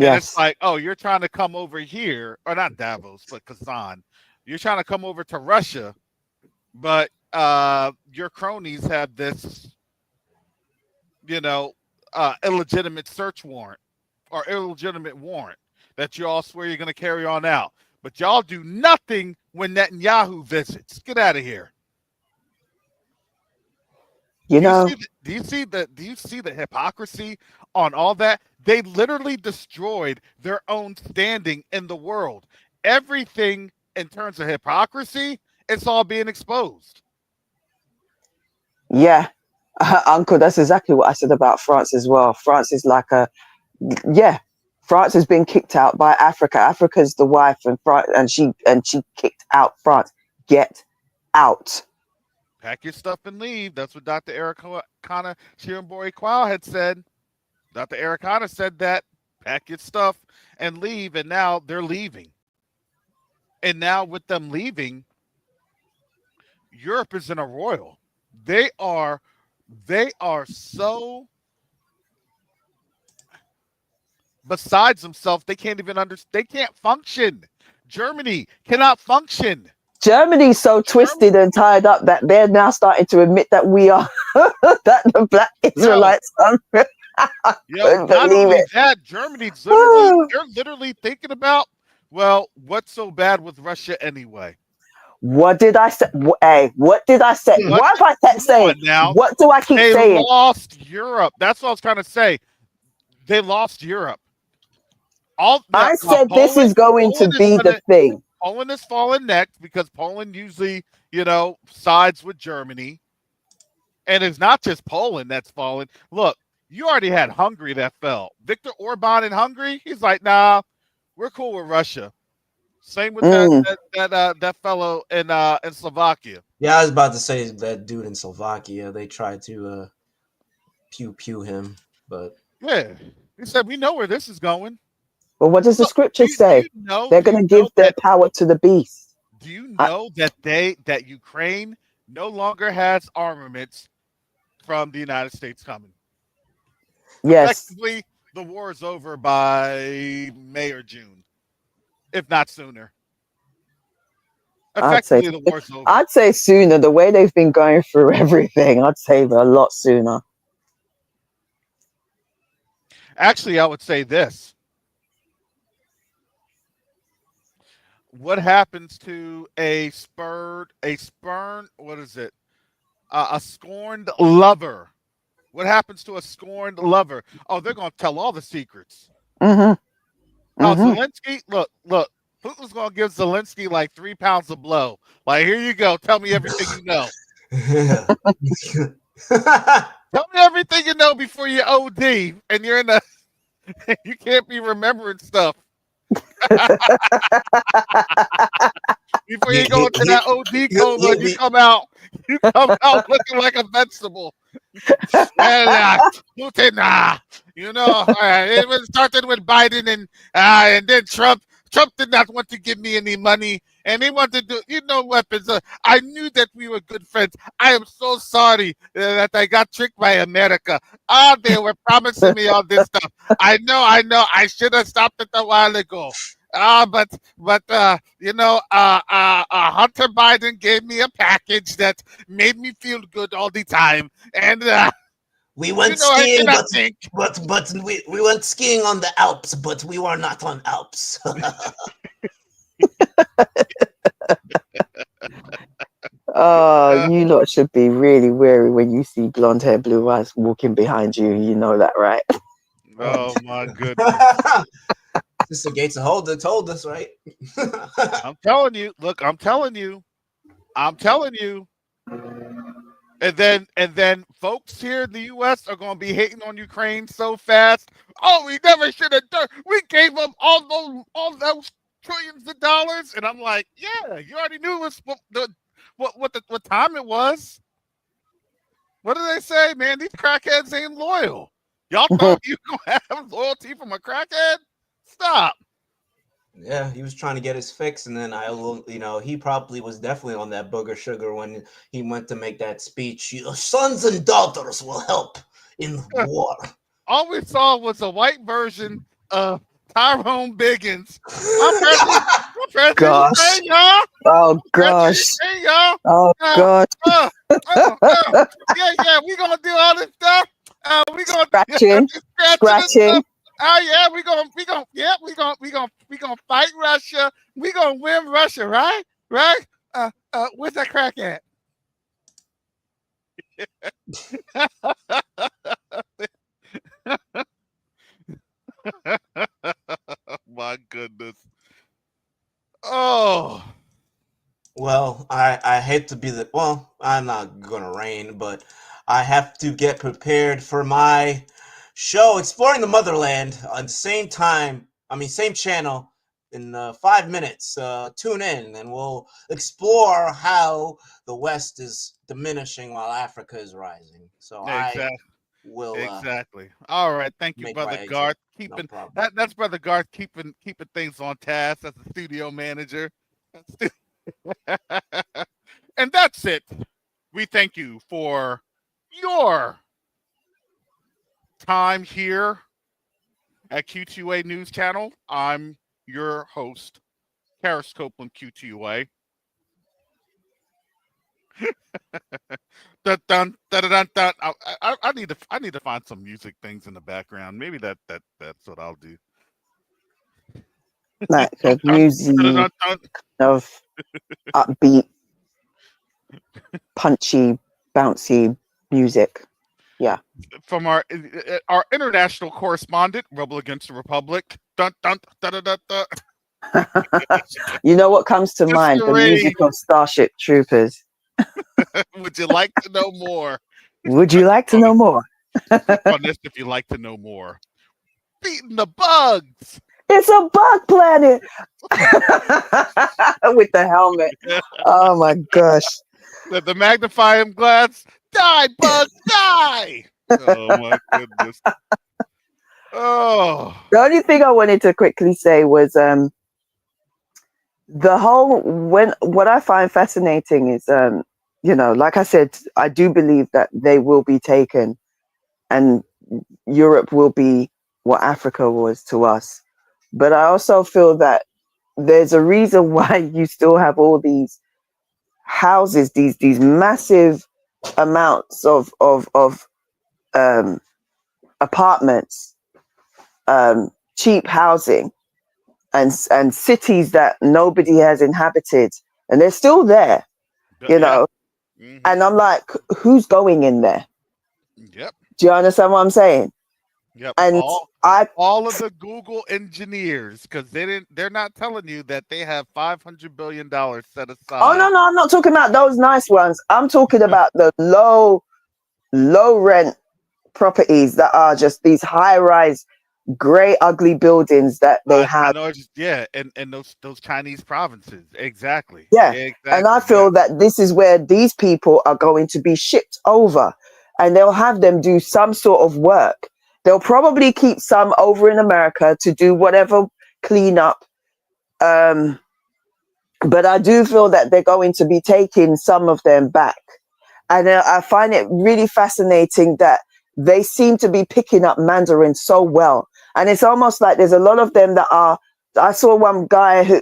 And it's yes, like, oh, you're trying to come over here, or not Davos, but Kazan. You're trying to come over to Russia, but your cronies have this, you know, illegitimate search warrant or illegitimate warrant that you all swear you're going to carry on out. But y'all do nothing when Netanyahu visits. Get out of here. you Do you know, see? Do you see the hypocrisy on all that? They literally destroyed their own standing in the world. Everything in terms of hypocrisy, it's all being exposed. yeah, Uncle. That's exactly what I said about France as well. France is like yeah. France has been kicked out by Africa. Africa's the wife, and France, and she kicked out France. Get out. Pack your stuff and leave. That's what Dr. Ericana Shirimbori Kwao had said. Dr. Ericana said that. Pack your stuff and leave. And now they're leaving. And now with them leaving, Europe is in a royal. They are so besides themselves, they can't even understand. They can't function. Germany cannot function. Germany's so Germany, twisted and tied up that they're now starting to admit that we are that the black yo, Israelites are. I couldn't not believe only it. that, Germany's literally, they're literally thinking about, well, what's so bad with Russia anyway? What did I say? Hey, what did I say? What? Why have I kept Come saying? on now. What do I keep They saying? lost Europe. That's what I was trying to say. They lost Europe. All I said this is Poland, going to be the thing. Poland is falling next because Poland usually, sides with Germany. And it's not just Poland that's fallen. Look, you already had Hungary that fell. Viktor Orban in Hungary, he's like, nah, We're cool with Russia. Same with that Mm. that fellow in Slovakia. Yeah, I was about to say that dude in Slovakia. They tried to pew pew him, but Yeah, he said we know where this is going. But what does the Look, scripture do say? you know? They're Do going you to know give their that? power to the beast. Do you I, know that Ukraine no longer has armaments from the United States coming? yes, Effectively, the war is over by May or June, if not sooner. I'd say Effectively, the war's over. I'd say sooner. The way they've been going through everything, I'd say a lot sooner. Actually, I would say this: what happens to what is it? A scorned lover. What happens to a scorned lover? Oh, they're going to tell all the secrets. Hmm. How Hmm. Zelensky, look, Putin's going to give Zelensky like 3 pounds of blow. Like, here you go. Tell me everything you know. yeah. Tell me everything you know before you OD, and you're in the, you can't be remembering stuff. Before he, you go he, into he, that OD he, coma, he, you come out looking like a vegetable. Well, Putin, it was started with Biden and then Trump. Trump did not want to give me any money, and he wanted to, weapons. I knew that we were good friends. I am so sorry that I got tricked by America. They were promising me all this stuff. I know. I should have stopped it a while ago. But Hunter Biden gave me a package that made me feel good all the time, and we went I skiing, cannot think. but we went skiing on the Alps, but we were not on Alps. Oh, Uh, you lot should be really wary when you see blonde hair, blue eyes walking behind you. You know that, right? oh my goodness! Sister Gates and Holder told us, right? I'm telling you. Look, I'm telling you. I'm telling you. And then folks here in the U.S. are going to be hating on Ukraine so fast. Oh, we never should have done. We gave them all those trillions of dollars, and I'm like, yeah, you already knew what time it was. What do they say, man? These crackheads ain't loyal. Y'all thought you gonna have loyalty from a crackhead? Stop. Yeah, he was trying to get his fix, and then he probably was definitely on that booger sugar when he went to make that speech. Your sons and daughters will help in war. All we saw was a white version of Tyrone Biggins. My president, my president is Gosh. saying, y'all. Oh My president gosh. is saying, y'all. Oh Uh, god. uh, yeah, we gonna do all this stuff. We gonna Scratching. scratching and stuff. Scratching. Oh yeah, we gonna fight Russia. We gonna win Russia, right? Right? Where's that crack at? My goodness. Oh, Well, I hate to be I'm not gonna rain, but I have to get prepared for my show, Exploring the Motherland, on the same time. I mean, same channel in 5 minutes. Tune in, and we'll explore how the West is diminishing while Africa is rising. So I exactly. will Exactly. All right. Thank you, make my brother exit. Garth. No Keeping problem. that's brother Garth keeping things on task as the studio manager. And that's it. We thank you for your time here at Q2A News Channel. I'm your host, Karis Copeland, Q2A. Dun, dun, dun, dun, dun. I need to find some music things in the background. Maybe that's what I'll do. Like Dun, a dun, dun, music dun, dun. of upbeat, punchy, bouncy music. Yeah. From our international correspondent, Rebel Against the Republic. Dun, dun, dun, dun, dun, dun. You know what comes to mind? Mr. The music Ray, of Starship Troopers. would you like to know more? Would you like to On, know more? on this, if you'd like to know more. Beating the bugs. It's a bug planet with the helmet. Oh my gosh. The magnifying glass. Die, bug, die. Oh my goodness. Oh. The only thing I wanted to quickly say was the whole when what I find fascinating is like I said, I do believe that they will be taken and Europe will be what Africa was to us. But I also feel that there's a reason why you still have all these houses, these massive amounts of um, apartments, cheap housing, and cities that nobody has inhabited, and they're still there, you Yeah. know. Hmm. And I'm like, who's going in there? Yep. Do you understand what I'm saying? Yep. And I All of the Google engineers, because they're not telling you that they have $500 billion set Oh no, aside. no, I'm not talking about those nice ones. I'm talking about the low rent properties that are just these high rise, grey, ugly buildings that they I have. know it's yeah, and those Chinese provinces. Exactly. Yeah. And I Exactly. Yeah. feel that this is where these people are going to be shipped over, and they'll have them do some sort of work. They'll probably keep some over in America to do whatever cleanup. Um, but I do feel that they're going to be taking some of them back. And I find it really fascinating that they seem to be picking up Mandarin so well. And it's almost like there's a lot of them that are. I saw one guy who,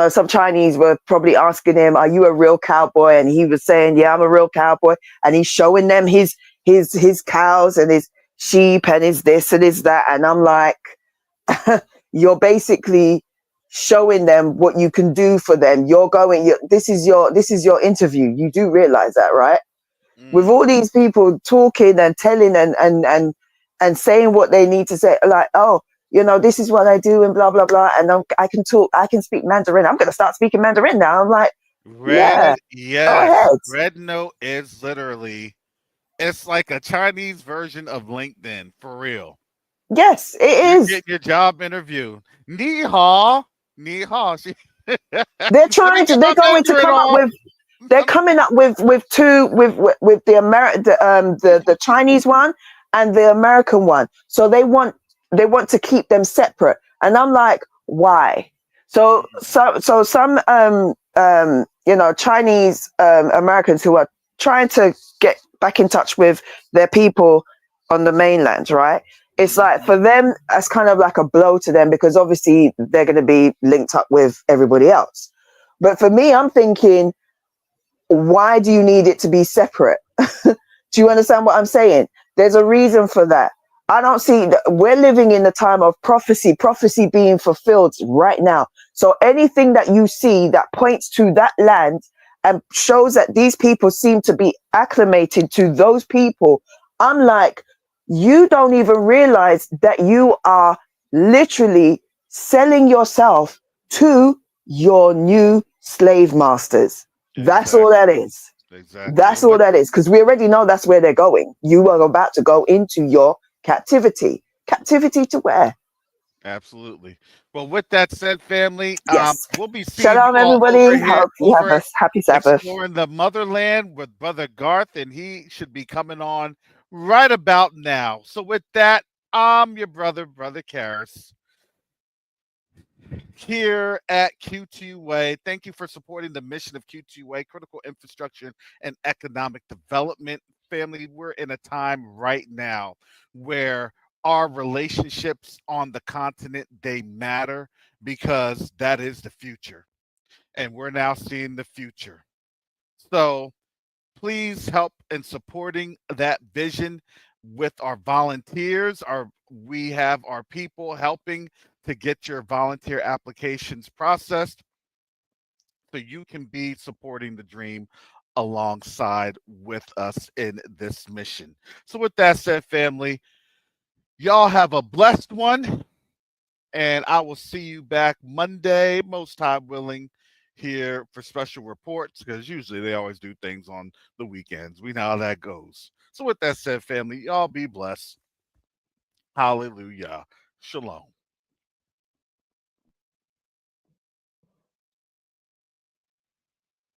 some Chinese were probably asking him, "Are you a real cowboy?" And he was saying, "Yeah, I'm a real cowboy." And he's showing them his cows and his sheep and his this and his that. And I'm like, you're basically showing them what you can do for them. This is your interview. You do realize that, right? With Mm, all these people talking and telling and saying what they need to say, like, oh, this is what I do and blah blah blah, and I can talk, I can speak Mandarin. I'm gonna start speaking Mandarin now. I'm like, yeah, go yes. ahead. Red Note is literally it's like a Chinese version of LinkedIn for real. Yes, it You're is. getting your job interview. Ni hao. Ni hao. They're Let me trying to. get They're my going to Mandarin come up on. with. They're coming up with two with the Chinese one and the American one. So they want to keep them separate, and I'm like, why? So some Chinese Americans who are trying to get back in touch with their people on the mainland, right? It's like Mhm. for them, that's kind of like a blow to them because obviously they're going to be linked up with everybody else. But for me, I'm thinking, why do you need it to be separate? Do you understand what I'm saying? There's a reason for that. I don't see that we're living in the time of prophecy being fulfilled right now. So anything that you see that points to that land and shows that these people seem to be acclimated to those people, I'm like, you don't even realize that you are literally selling yourself to your new slave masters. That's all that Exactly. is. Exactly. That's And all what that is. Because we already know that's where they're going. You are about to go into your captivity. Captivity to where? absolutely. Well, with that said, family, Yes. we'll be seeing Shalom, you all over everybody. here Hope you have over a happy Sabbath. exploring the motherland with Brother Garth, and he should be coming on right about now. So with that, I'm your brother Karras, here at Q2UA. Thank you for supporting the mission of Q2UA, critical infrastructure and economic development. Family, we're in a time right now where our relationships on the continent, they matter because that is the future. And we're now seeing the future. So please help in supporting that vision with our volunteers. We have our people helping to get your volunteer applications processed so you can be supporting the dream alongside with us in this mission. So with that said, family, y'all have a blessed one, and I will see you back Monday, most time willing, here for special reports because usually they always do things on the weekends. We know how that goes. So, with that said, family, y'all be blessed. Hallelujah. Shalom.